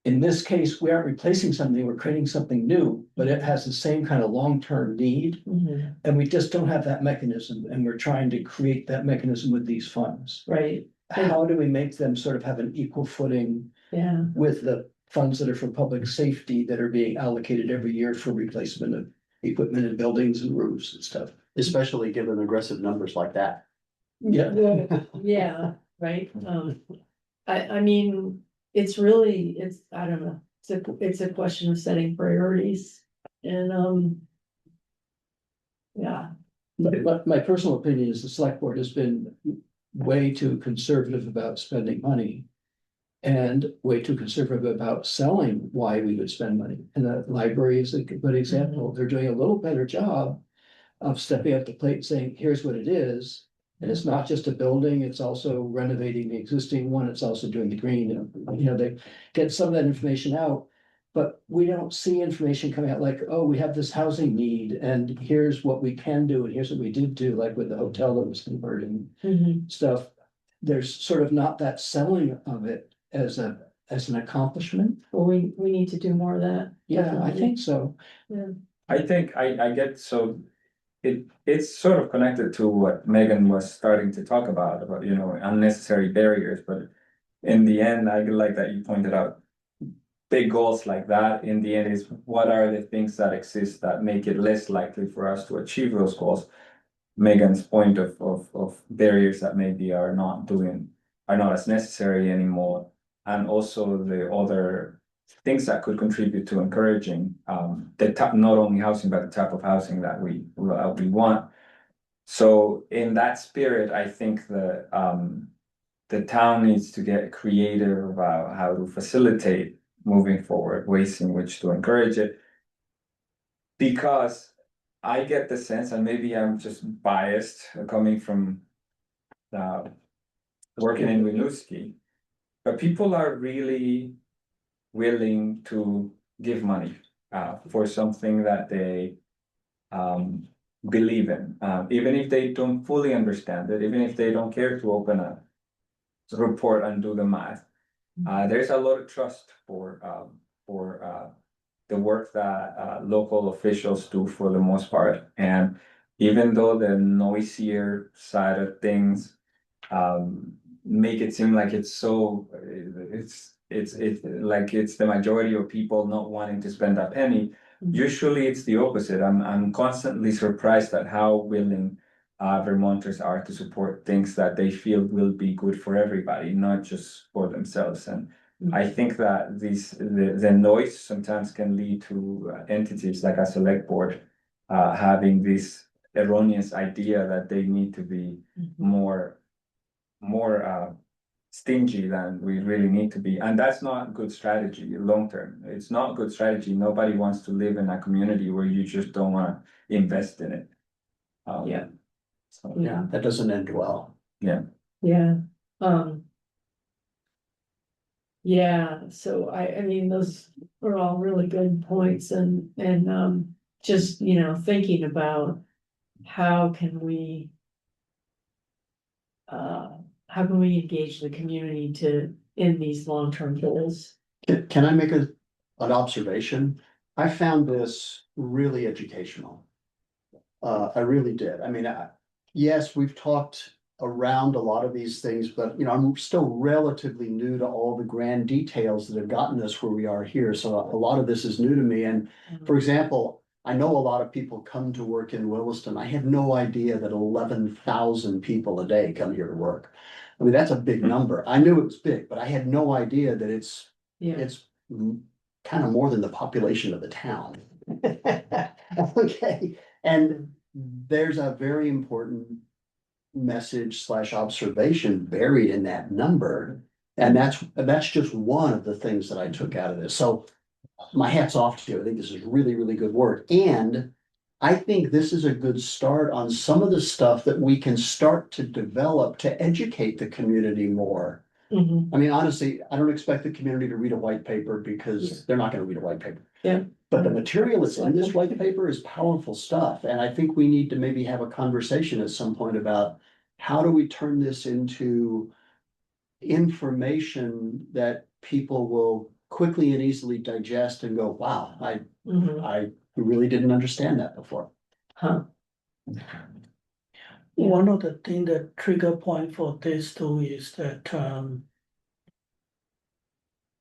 In this case, we aren't replacing something, we're creating something new, but it has the same kind of long-term need. mhm, And we just don't have that mechanism, and we're trying to create that mechanism with these funds. right, How do we make them sort of have an equal footing yeah, with the funds that are for public safety that are being allocated every year for replacement of equipment and buildings and roofs and stuff? Especially given aggressive numbers like that. Yeah. yeah, right, I mean, it's really, I don't know, it's a question of setting priorities, and, yeah, My personal opinion is the select board has been way too conservative about spending money. And way too conservative about selling why we would spend money. And the library is a good example. They're doing a little better job of stepping up the plate and saying, here's what it is. And it's not just a building, it's also renovating the existing one, it's also doing the green, they get some of that information out. But we don't see information coming out like, oh, we have this housing need and here's what we can do and here's what we did do, like with the hotel that was converted and mhm, stuff. There's sort of not that selling of it as an accomplishment. well, we need to do more of that. Yeah, I definitely. think so. I think I get so it's sort of connected to what Megan was starting to talk about unnecessary barriers, but in the end, I like that you pointed out big goals like that. In the end, is what are the things that exist that make it less likely for us to achieve those goals. Megan's point of barriers that maybe are not as necessary anymore, and also the other things that could contribute to encouraging not only housing but the type of housing that we want. So in that spirit, I think the town needs to get creative about how to facilitate moving forward, ways in which to encourage it, because I get the sense, and maybe I'm just biased coming from working in Winooski, but people are really willing to give money for something that they believe in, even if they don't fully understand it, even if they don't care to open a report and do the math. There's a lot of trust for the work that local officials do for the most part. And even though the noisier side of things make it seem like it's like it's the majority of people not wanting to spend a penny, usually it's the opposite. I'm constantly surprised at how willing Vermonters are to support things that they feel will be good for everybody, not just for themselves. And I think that the noise sometimes can lead to entities like a select board having this erroneous idea that they need to be more stingy than we really need to be. And that's not good strategy long term. It's not good strategy. Nobody wants to live in a community where you just don't want to invest in it. Yeah. So, Yeah, that doesn't end well. yeah. Yeah, Yeah, so I mean, those are all really good points and just, thinking about how can we. How can we engage the community in these long-term goals? Can I make an observation? I found this really educational. I really did. I mean, yes, we've talked around a lot of these things, but I'm still relatively new to all the grand details that have gotten us where we are here. So a lot of this is new to me. And for example, I know a lot of people come to work in Williston. I had no idea that 11,000 people a day come here to work. I mean, that's a big number. I knew it was big, but I had no idea that it's Yeah, kind of more than the population of the town. Okay, and there's a very important message slash observation buried in that number. And that's just one of the things that I took out of this. So my hat's off to you. I think this is really, really good work. And I think this is a good start on some of the stuff that we can start to develop to educate the community more. mhm, I mean, honestly, I don't expect the community to read a white paper Yeah. because they're not gonna read a white paper. Yeah. But the material that's in this white paper is powerful stuff, and I think we need to maybe have a conversation at some point about how do we turn this into information that people will quickly and easily digest and go, wow, mhm, I really didn't understand that before. huh, One of the thing that trigger point for this too is that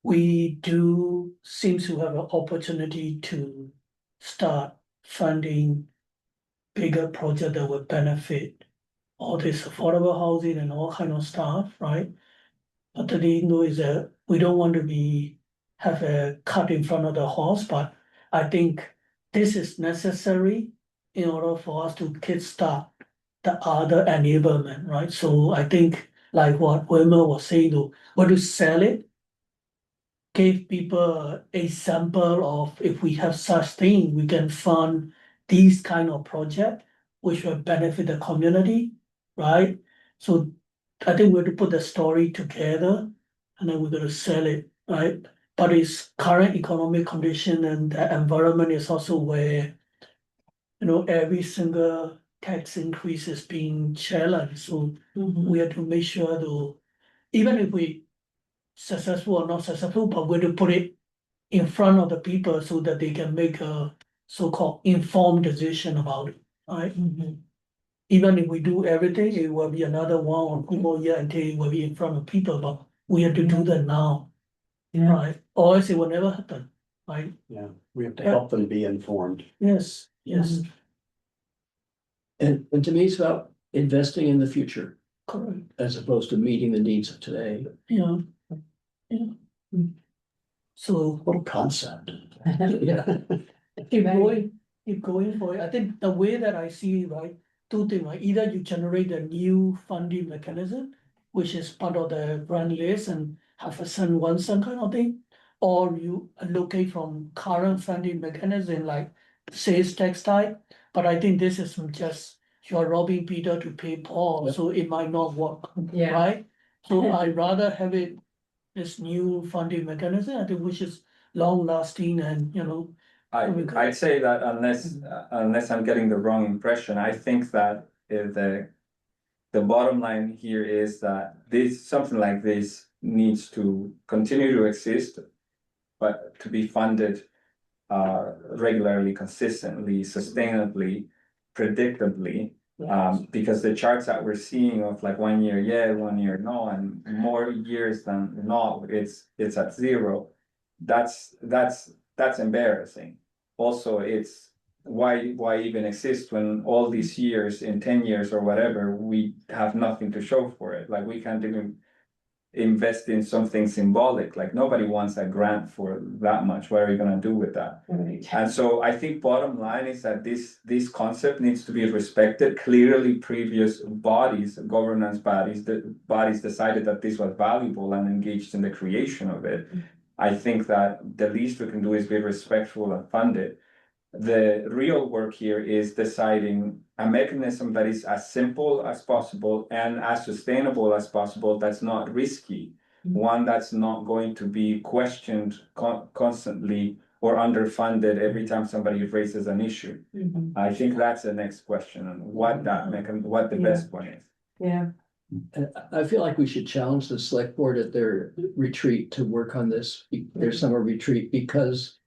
we do seems to have an opportunity to start funding bigger project that would benefit all this affordable housing and all kind of stuff, right? But the thing though is that we don't want to have a cut in front of the horse, but I think this is necessary in order for us to kickstart the other enablement, right? So I think like what Wilmer was saying, though, when to sell it, give people a sample of if we have such thing, we can fund these kind of project, which will benefit the community, right? So I think we have to put the story together and then we're gonna sell it, right? But it's current economic condition and the environment is also where, every single tax increase is being challenged, so mhm, we have to make sure to, even if we successful or not successful, but we have to put it in front of the people so that they can make a so-called informed decision about it, right? mhm. Even if we do everything, it will be another 1 or 2 more years until it will be in front of people, but we have to do that now, Yeah, right? Or else it will never happen, right? Yeah, we have to Yeah. help them be informed. Yes, yes, And to me, it's about investing in the future correct, as opposed to meeting the needs of today. yeah, yeah. So What a concept. Yeah. keep going for it. I think the way that I see it, right, two things, right? Either you generate a new funding mechanism, which is part of the grant list and have a certain one cent kind of thing. Or you allocate from current funding mechanism like sales tax type, but I think this is just you're robbing Peter to pay Paul, Yep. so it might not work, yeah, right? So I rather have it, this new funding mechanism, I think, which is long lasting and, I'd say that unless I'm getting the wrong impression, I think that the bottom line here is that something like this needs to continue to exist, but to be funded regularly, consistently, sustainably, predictably. Because the charts that we're seeing of like 1 year, yeah, 1 year, no, and more years than not, it's at zero. That's embarrassing. Also, it's why even exist when all these years, in 10 years or whatever, we have nothing to show for it. Like we can't even invest in something symbolic. Like nobody wants a grant for that much. What are you gonna do with that? right. And so I think bottom line is that this concept needs to be respected. Clearly, previous governance bodies, the bodies decided that this was valuable and engaged in the creation of it. I think that the least we can do is be respectful and fund it. The real work here is deciding a mechanism that is as simple as possible and as sustainable as possible, that's not risky. one that's not going to be questioned constantly or underfunded every time somebody raises an issue. Mhm. I think that's the next question, and what that what the Yeah. best one is. Yeah, And I feel like we should challenge the select board at their retreat to work on this, their summer retreat, because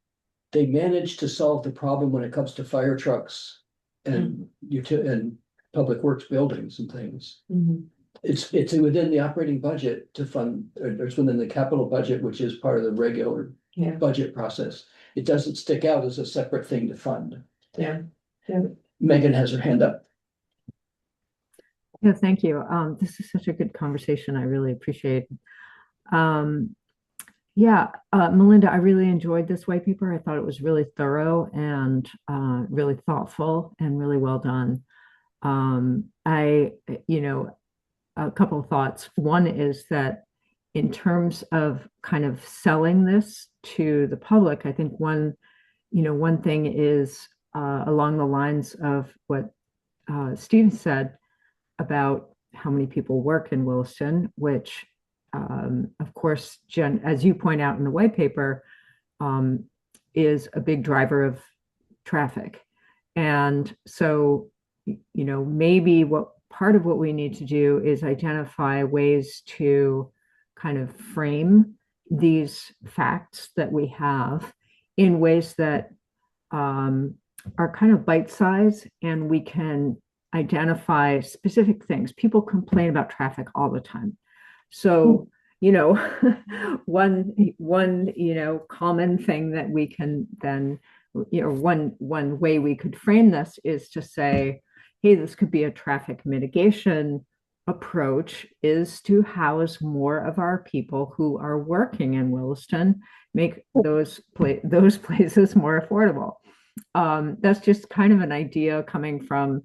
they managed to solve the problem when it comes to fire trucks and and public works buildings and things. mhm, It's within the operating budget to fund, or it's within the capital budget, which is part of the regular yeah, budget process. It doesn't stick out as a separate thing to fund. yeah, yeah. Megan has her hand up. Yeah, thank you. This is such a good conversation. I really appreciate. Um, yeah, Melinda, I really enjoyed this white paper. I thought it was really thorough and really thoughtful and really well done. I, a couple of thoughts. One is that in terms of kind of selling this to the public, I think one thing is along the lines of what Steve said about how many people work in Williston, which, of course, as you point out in the white paper, is a big driver of traffic. And so, maybe part of what we need to do is identify ways to kind of frame these facts that we have in ways that are kind of bite-sized, and we can identify specific things. People complain about traffic all the time. So, one common thing that we can then, one way we could frame this is to say, hey, this could be a traffic mitigation approach, is to house more of our people who are working in Williston, make those places more affordable. That's just kind of an idea coming from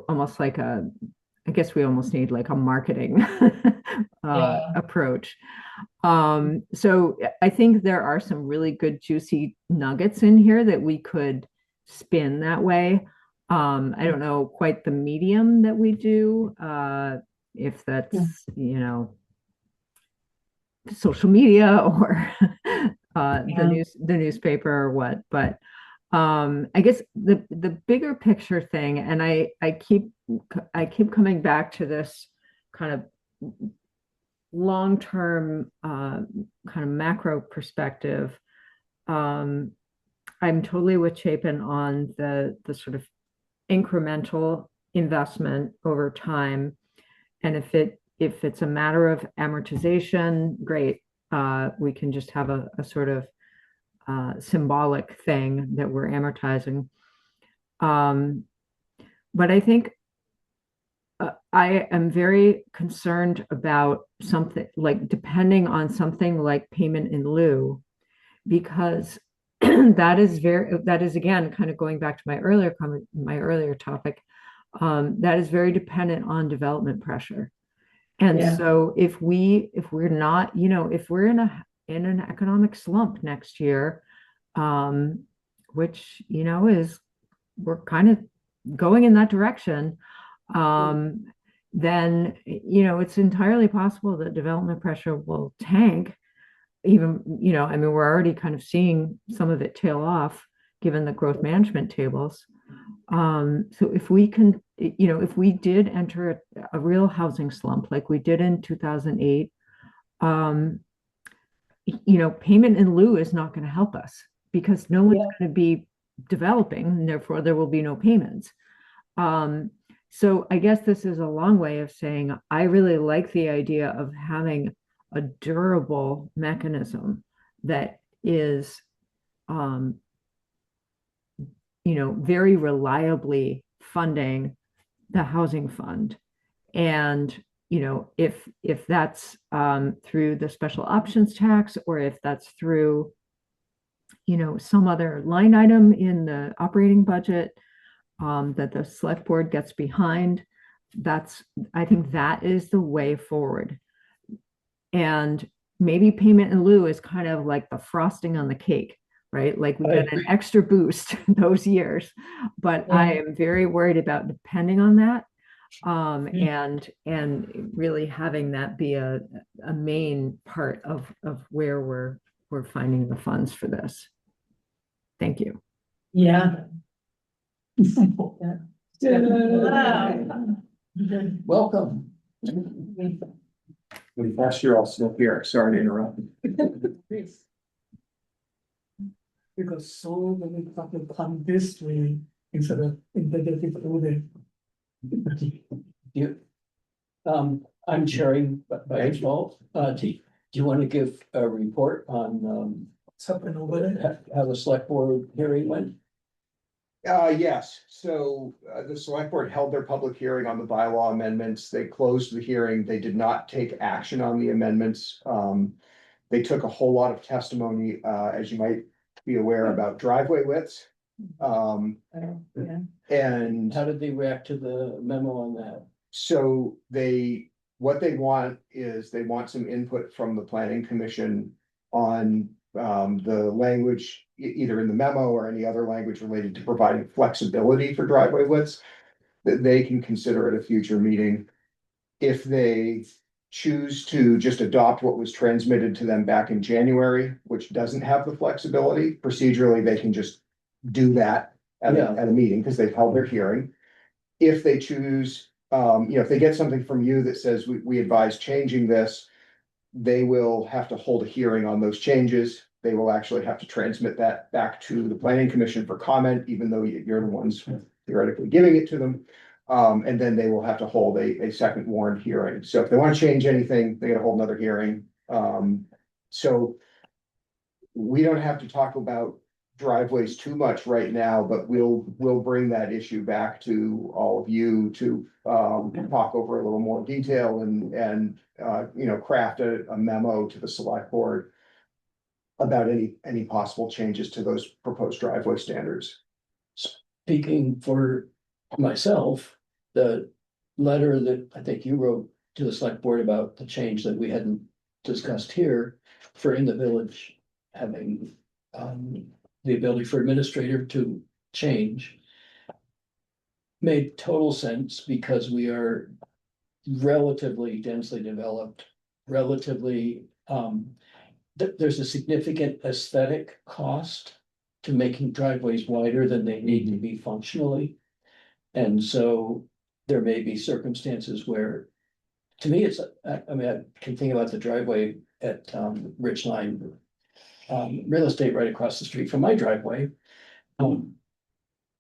almost like I guess we almost need like a marketing approach. So I think there are some really good juicy nuggets in here that we could spin that way. I don't know quite the medium that we do, if that's, social media or the newspaper or what, but I guess the bigger picture thing, and I keep coming back to this kind of long-term kind of macro perspective. I'm totally with Chapin on the sort of incremental investment over time, and if it's a matter of amortization, great. We can just have a sort of symbolic thing that we're amortizing. But I think I am very concerned about something like depending on something like payment in lieu, because that is again kind of going back to my earlier topic. That is very dependent on development pressure. And so if we're not, if we're in an economic slump next year, which, is we're kind of going in that direction, then, it's entirely possible that development pressure will tank. Even, we're already kind of seeing some of it tail off given the growth management tables. So if we can, if we did enter a real housing slump like we did in 2008, payment in lieu is not going to help us because no one's going to be developing, and therefore there will be no payments. So I guess this is a long way of saying I really like the idea of having a durable mechanism that is, very reliably funding the housing fund. And, if that's through the special options tax, or if that's through, some other line item in the operating budget that the select board gets behind, I think that is the way forward. And maybe payment in lieu is kind of like the frosting on the cake, right? Like we get an extra boost those years, but I am very worried about depending on that. And really having that be a main part of where we're finding the funds for this. Thank you. Yeah. Welcome. We passed you all still here. Sorry to interrupt. Because so many people come this way instead of integrated over You, I'm chairing by default. Do you want to give a report on, what's happened over there. how the select board hearing went? Yes, so the select board held their public hearing on the bylaw amendments. They closed the hearing. They did not take action on the amendments. They took a whole lot of testimony, as you might be aware, about driveway widths. Yeah. And How did they react to the memo on that? so what they want is they want some input from the planning commission on the language, either in the memo or any other language related to providing flexibility for driveway widths that they can consider at a future meeting. If they choose to just adopt what was transmitted to them back in January, which doesn't have the flexibility, procedurally, they can just do that at a meeting because they've held their hearing. If they choose, if they get something from you that says we advise changing this, they will have to hold a hearing on those changes. They will actually have to transmit that back to the planning commission for comment, even though you're the ones theoretically giving it to them. And then they will have to hold a second warned hearing. So if they want to change anything, they gotta hold another hearing. So we don't have to talk about driveways too much right now, but we'll bring that issue back to all of you to talk over a little more detail and craft a memo to the select board about any possible changes to those proposed driveway standards. Speaking for myself, the letter that I think you wrote to the select board about the change that we hadn't discussed here for in the village having the ability for administrator to change made total sense because we are relatively densely developed, relatively there's a significant aesthetic cost to making driveways wider than they need to be functionally. And so there may be circumstances where, to me, it's, I mean, I can think about the driveway at Ridgeline real estate right across the street from my driveway.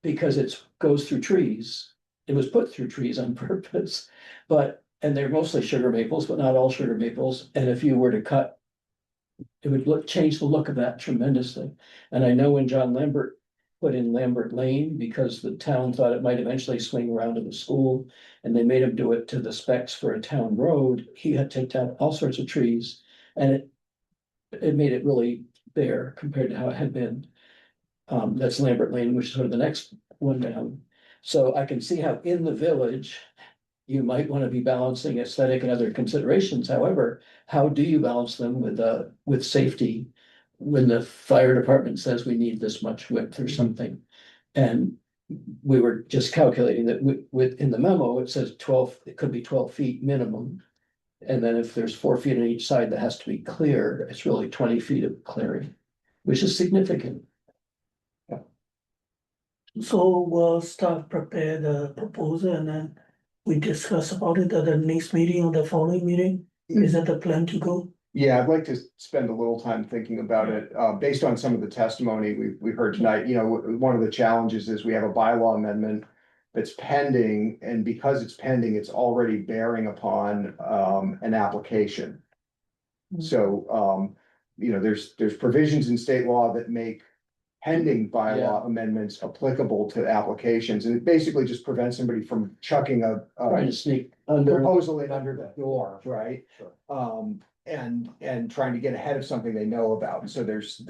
Because it goes through trees. It was put through trees on purpose, and they're mostly sugar maples, but not all sugar maples. And if you were to cut, it would change the look of that tremendously. And I know when John Lambert put in Lambert Lane, because the town thought it might eventually swing around to the school, and they made him do it to the specs for a town road, he had to take down all sorts of trees, and it made it really bare compared to how it had been. That's Lambert Lane, which is sort of the next one down. So I can see how in the village, you might want to be balancing aesthetic and other considerations. However, how do you balance them with safety? When the fire department says we need this much width or something. And we were just calculating that in the memo, it says 12, it could be 12 feet minimum. And then if there's 4 feet on each side that has to be clear, it's really 20 feet of clearing, which is significant. So we'll start prepare the proposal and then we discuss about it at the next meeting or the following meeting. Is that the plan to go? Yeah, I'd like to spend a little time thinking about it, based on some of the testimony we heard tonight. One of the challenges is we have a bylaw amendment that's pending, and because it's pending, it's already bearing upon an application. So there's provisions in state law that make pending bylaw amendments applicable to applications, and it basically just prevents somebody from chucking Trying to sneak under. proposal in under the door, right? And trying to get ahead of something they know about. So there's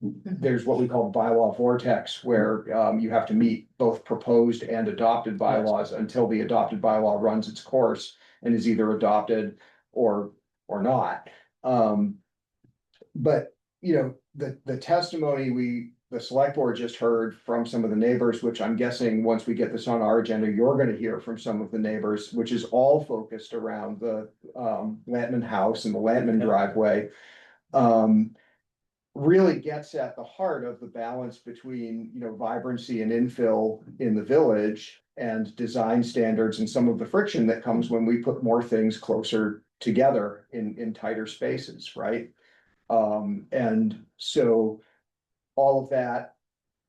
what we call bylaw vortex, where you have to meet both proposed and adopted bylaws until the adopted bylaw runs its course and is either adopted or not. But the testimony the select board just heard from some of the neighbors, which I'm guessing once we get this on our agenda, you're gonna hear from some of the neighbors, which is all focused around the Lantman house and the Lantman driveway. Really gets at the heart of the balance between, you know, vibrancy and infill in the village and design standards and some of the friction that comes when we put more things closer together in tighter spaces, right? And so all of that,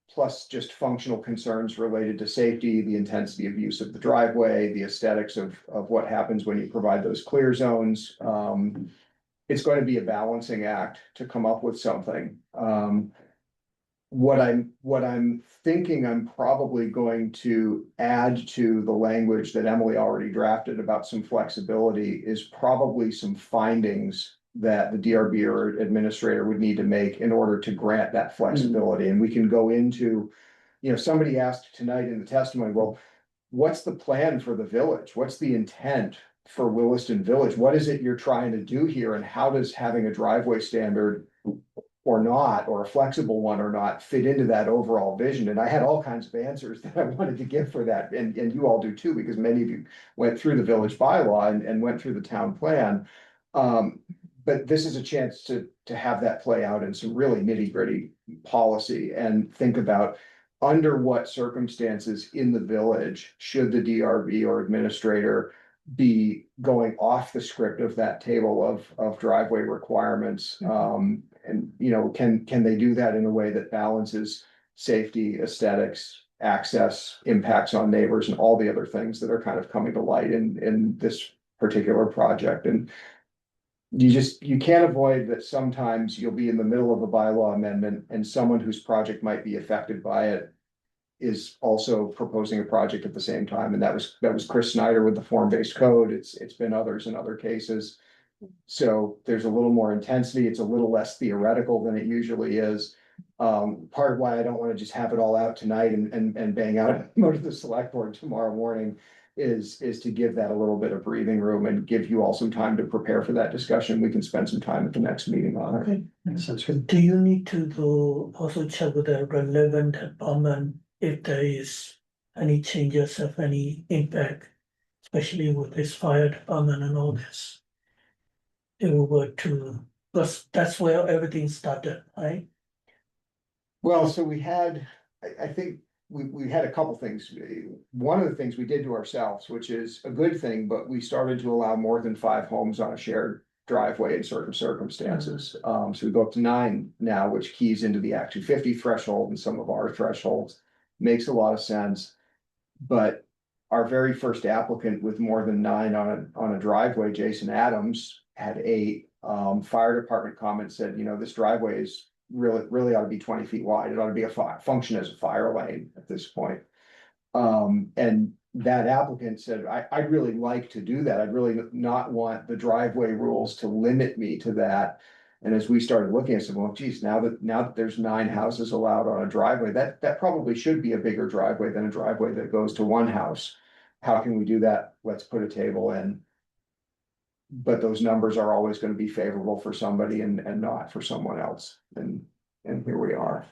plus just functional concerns related to safety, the intensity of use of the driveway, the aesthetics of what happens when you provide those clear zones. It's going to be a balancing act to come up with something. What I'm thinking I'm probably going to add to the language that Emily already drafted about some flexibility is probably some findings that the DRB or administrator would need to make in order to grant that flexibility. And we can go into, you know, somebody asked tonight in the testimony, well, what's the plan for the village? What's the intent for Williston Village? What is it you're trying to do here? And how does having a driveway standard or not, or a flexible one or not, fit into that overall vision? And I had all kinds of answers that I wanted to give for that. And you all do too, because many of you went through the village bylaw and went through the town plan. But this is a chance to have that play out in some really nitty-gritty policy and think about under what circumstances in the village should the DRB or administrator be going off the script of that table of driveway requirements. And, you know, can they do that in a way that balances safety, aesthetics, access, impacts on neighbors, and all the other things that are kind of coming to light in this particular project. And you can't avoid that sometimes you'll be in the middle of a bylaw amendment and someone whose project might be affected by it is also proposing a project at the same time. And that was Chris Snyder with the form-based code. It's been others in other cases. So there's a little more intensity. It's a little less theoretical than it usually is. Part of why I don't want to just have it all out tonight and bang out go to the select board tomorrow morning is to give that a little bit of breathing room and give you all some time to prepare for that discussion. We can spend some time at the next meeting on it. Okay. Sounds good. Do you need to go also check with the relevant department if there is any changes of any impact, especially with this fire department and all this? If we were to, because that's where everything started, right? Well, so we had, I think we had a couple things. One of the things we did to ourselves, which is a good thing, but we started to allow more than 5 homes on a shared driveway in certain circumstances. So we go up to 9 now, which keys into the Act 250 threshold and some of our thresholds. Makes a lot of sense. But our very first applicant with more than 9 on a driveway, Jason Adams, had 8. Fire department comment said, you know, this driveway is really ought to be 20 feet wide. It ought to be function as a fire lane at this point. And that applicant said, I'd really like to do that. I'd really not want the driveway rules to limit me to that. And as we started looking, I said, well, geez, now that there's 9 houses allowed on a driveway, that probably should be a bigger driveway than a driveway that goes to 1 house. How can we do that? Let's put a table in. But those numbers are always going to be favorable for somebody and not for someone else. And here we are.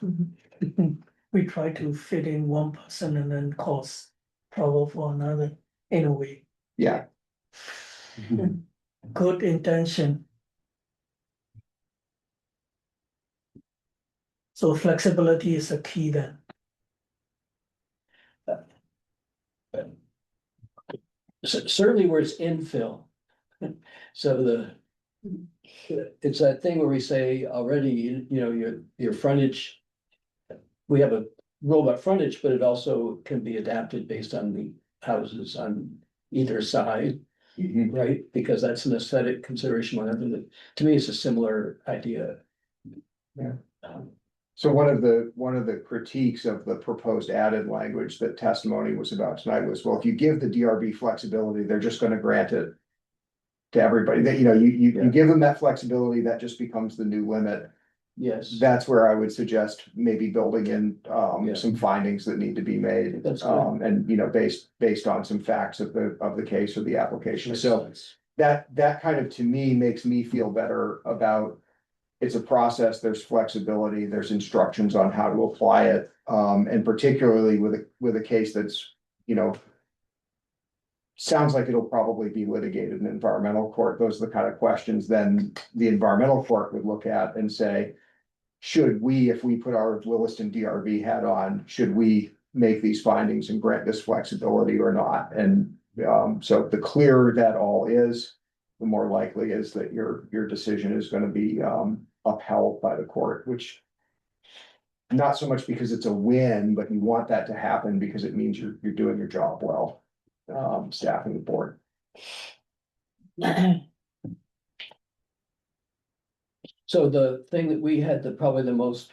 We try to fit in one person and then cause trouble for another in a way. Yeah. Good intention. So flexibility is a key then. Certainly where it's infill. So it's that thing where we say already, you know, your frontage. We have a rule about frontage, but it also can be adapted based on the houses on either side, right? Because that's an aesthetic consideration, whatever. To me, it's a similar idea. Yeah. So one of the critiques of the proposed added language that testimony was about tonight was, well, if you give the DRB flexibility, they're just going to grant it to everybody. That, you know, you give them that flexibility, that just becomes the new limit. Yes. That's where I would suggest maybe building in some findings that need to be made. That's good. And, you know, based on some facts of the case or the application. So that kind of, to me, makes me feel better about it's a process, there's flexibility, there's instructions on how to apply it. And particularly with a case that's, you know, sounds like it'll probably be litigated in environmental court. Those are the kind of questions then the environmental court would look at and say, should we, if we put our Williston DRV hat on, should we make these findings and grant this flexibility or not? And so the clearer that all is, the more likely is that your decision is going to be upheld by the court, which not so much because it's a win, but you want that to happen because it means you're doing your job well, staffing the board. So the thing that we had probably the most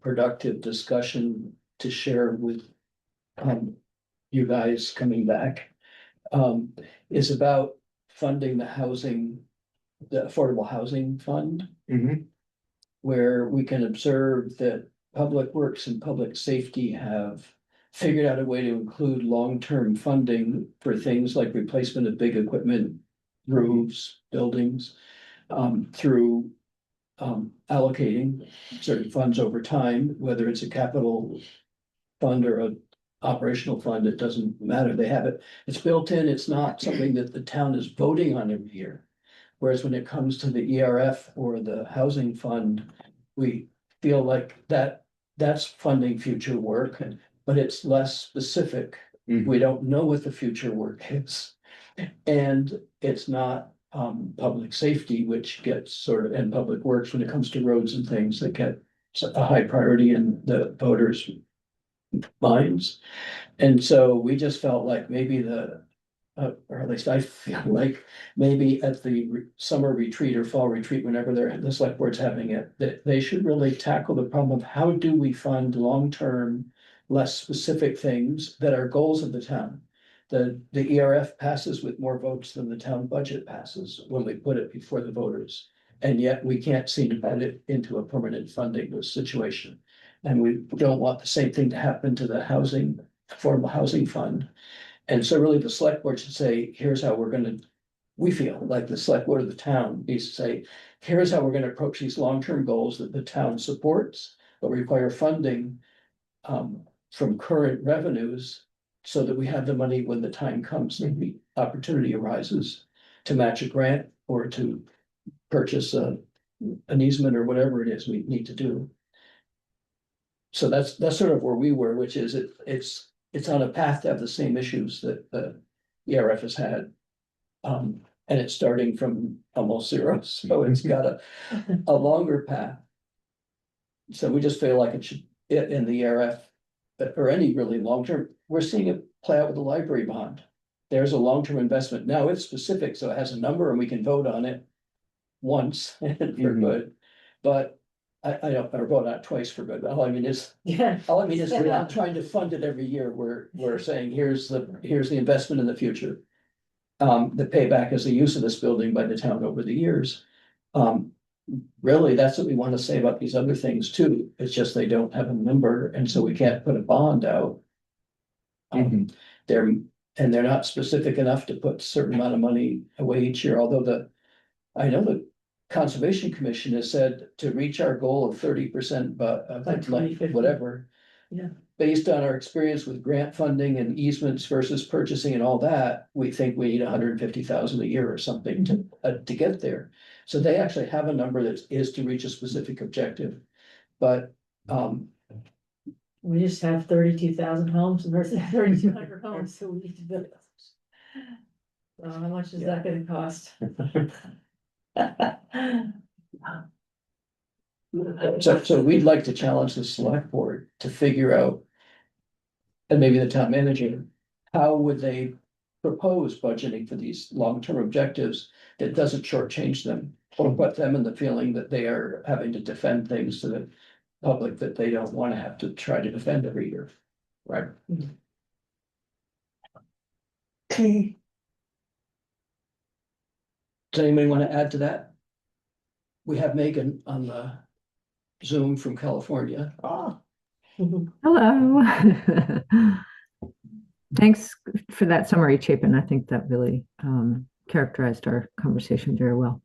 productive discussion to share with you guys coming back is about funding the Affordable Housing Fund. Mhm. Where we can observe that Public Works and Public Safety have figured out a way to include long-term funding for things like replacement of big equipment, roofs, buildings, through allocating certain funds over time, whether it's a capital fund or a operational fund, it doesn't matter. They have it. It's built in. It's not something that the town is voting on every year. Whereas when it comes to the ERF or the housing fund, we feel like that's funding future work, but it's less specific. Mhm. We don't know what the future work is. And it's not public safety, which gets sort of, and public works when it comes to roads and things that get a high priority in the voters' minds. And so we just felt like maybe or at least I feel like maybe at the summer retreat or fall retreat, whenever the select board's having it, that they should really tackle the problem of how do we fund long-term, less specific things that are goals of the town. The ERF passes with more votes than the town budget passes when we put it before the voters. And yet we can't seem to put it into a permanent funding situation. And we don't want the same thing to happen to the Affordable Housing Fund. And so really the select board should say, here's how we feel like the select board of the town needs to say, here's how we're gonna approach these long-term goals that the town supports, but require funding from current revenues so that we have the money when the time comes, and the opportunity arises to match a grant or to purchase an easement or whatever it is we need to do. So that's sort of where we were, which is it's on a path to have the same issues that the ERF has had. And it's starting from almost zero, so it's got a longer path. So we just feel like it should, in the ERF, or any really long-term, we're seeing it play out with the library bond. There's a long-term investment. Now it's specific, so it has a number and we can vote on it once and for good. But I don't, or vote on it twice for good. All I mean is Yeah. we're not trying to fund it every year. We're saying, here's the investment in the future. The payback is the use of this building by the town over the years. Really, that's what we want to say about these other things too. It's just they don't have a number, and so we can't put a bond out. They're not specific enough to put a certain amount of money away each year, although I know the Conservation Commission has said to reach our goal of 30%, but By 2050. whatever. Yeah. Based on our experience with grant funding and easements versus purchasing and all that, we think we need 150,000 a year or something to get there. So they actually have a number that is to reach a specific objective, but We just have 32,000 homes versus 3,200 homes, so we need to build. So how much is that gonna cost? so we'd like to challenge the select board to figure out, and maybe the town manager, how would they propose budgeting for these long-term objectives that doesn't shortchange them or put them in the feeling that they are having to defend things to the public that they don't want to have to try to defend every year. Right. Okay, Does anybody want to add to that? We have Megan on the Zoom from California. Hello. Thanks for that summary, Chapin. I think that really characterized our conversation very well.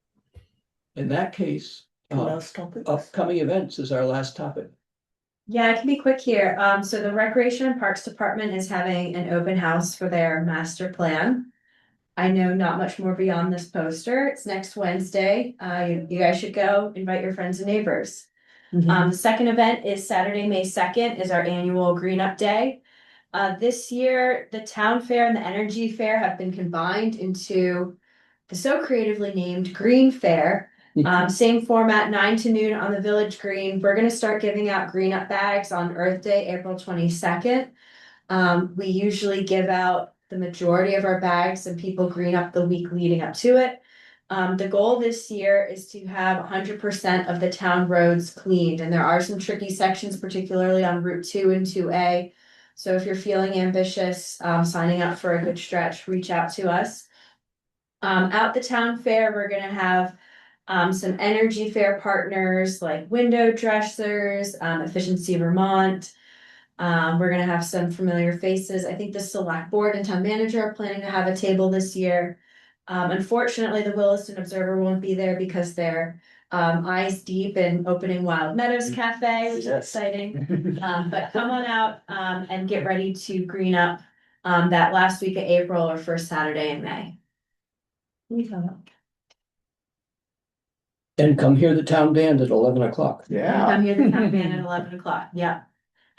In that case, last topic. Upcoming events is our last topic. Yeah, I can be quick here. So the Recreation and Parks Department is having an open house for their master plan. I know not much more beyond this poster. It's next Wednesday. You guys should go, invite your friends and neighbors. The second event is Saturday, May 2nd, is our annual Green Up Day. This year, the Town Fair and the Energy Fair have been combined into the so creatively named Green Fair. Same format, 9 to noon on the Village Green. We're gonna start giving out Green Up bags on Earth Day, April 22nd. We usually give out the majority of our bags and people green up the week leading up to it. The goal this year is to have 100% of the town roads cleaned, and there are some tricky sections, particularly on Route 2 and 2A. So if you're feeling ambitious, signing up for a good stretch, reach out to us. Out the town fair, we're gonna have some energy fair partners like window dressers, Efficiency Vermont. We're gonna have some familiar faces. I think the select board and town manager are planning to have a table this year. Unfortunately, the Williston Observer won't be there because they're eyes deep in opening Wild Meadows Cafe, which is Yes. exciting. But come on out and get ready to green up that last week of April or first Saturday in May. And come hear the town band at 11 o'clock. Yeah. Come here the town band at 11 o'clock. Yeah.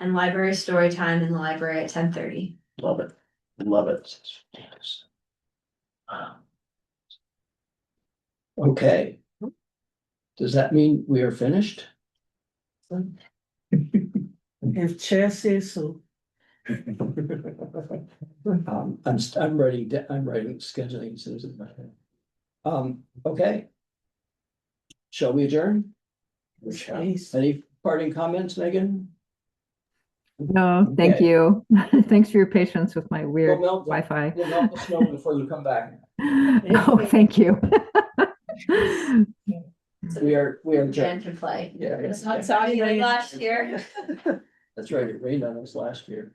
And library story time in the library at 10:30. Love it. Love it. Okay. Does that mean we are finished? If chair says so. I'm writing, I'm writing scheduling as soon as it's my head. Okay. Shall we adjourn? Please. Any parting comments, Megan? No, thank Okay. you. Thanks for your patience with my weird We'll melt the- Wi-Fi. We'll melt the snow before you come back. Oh, thank you. We are Jen adjourned. can play. Yeah. It's not soggy like last year. That's right, it rained on us last year.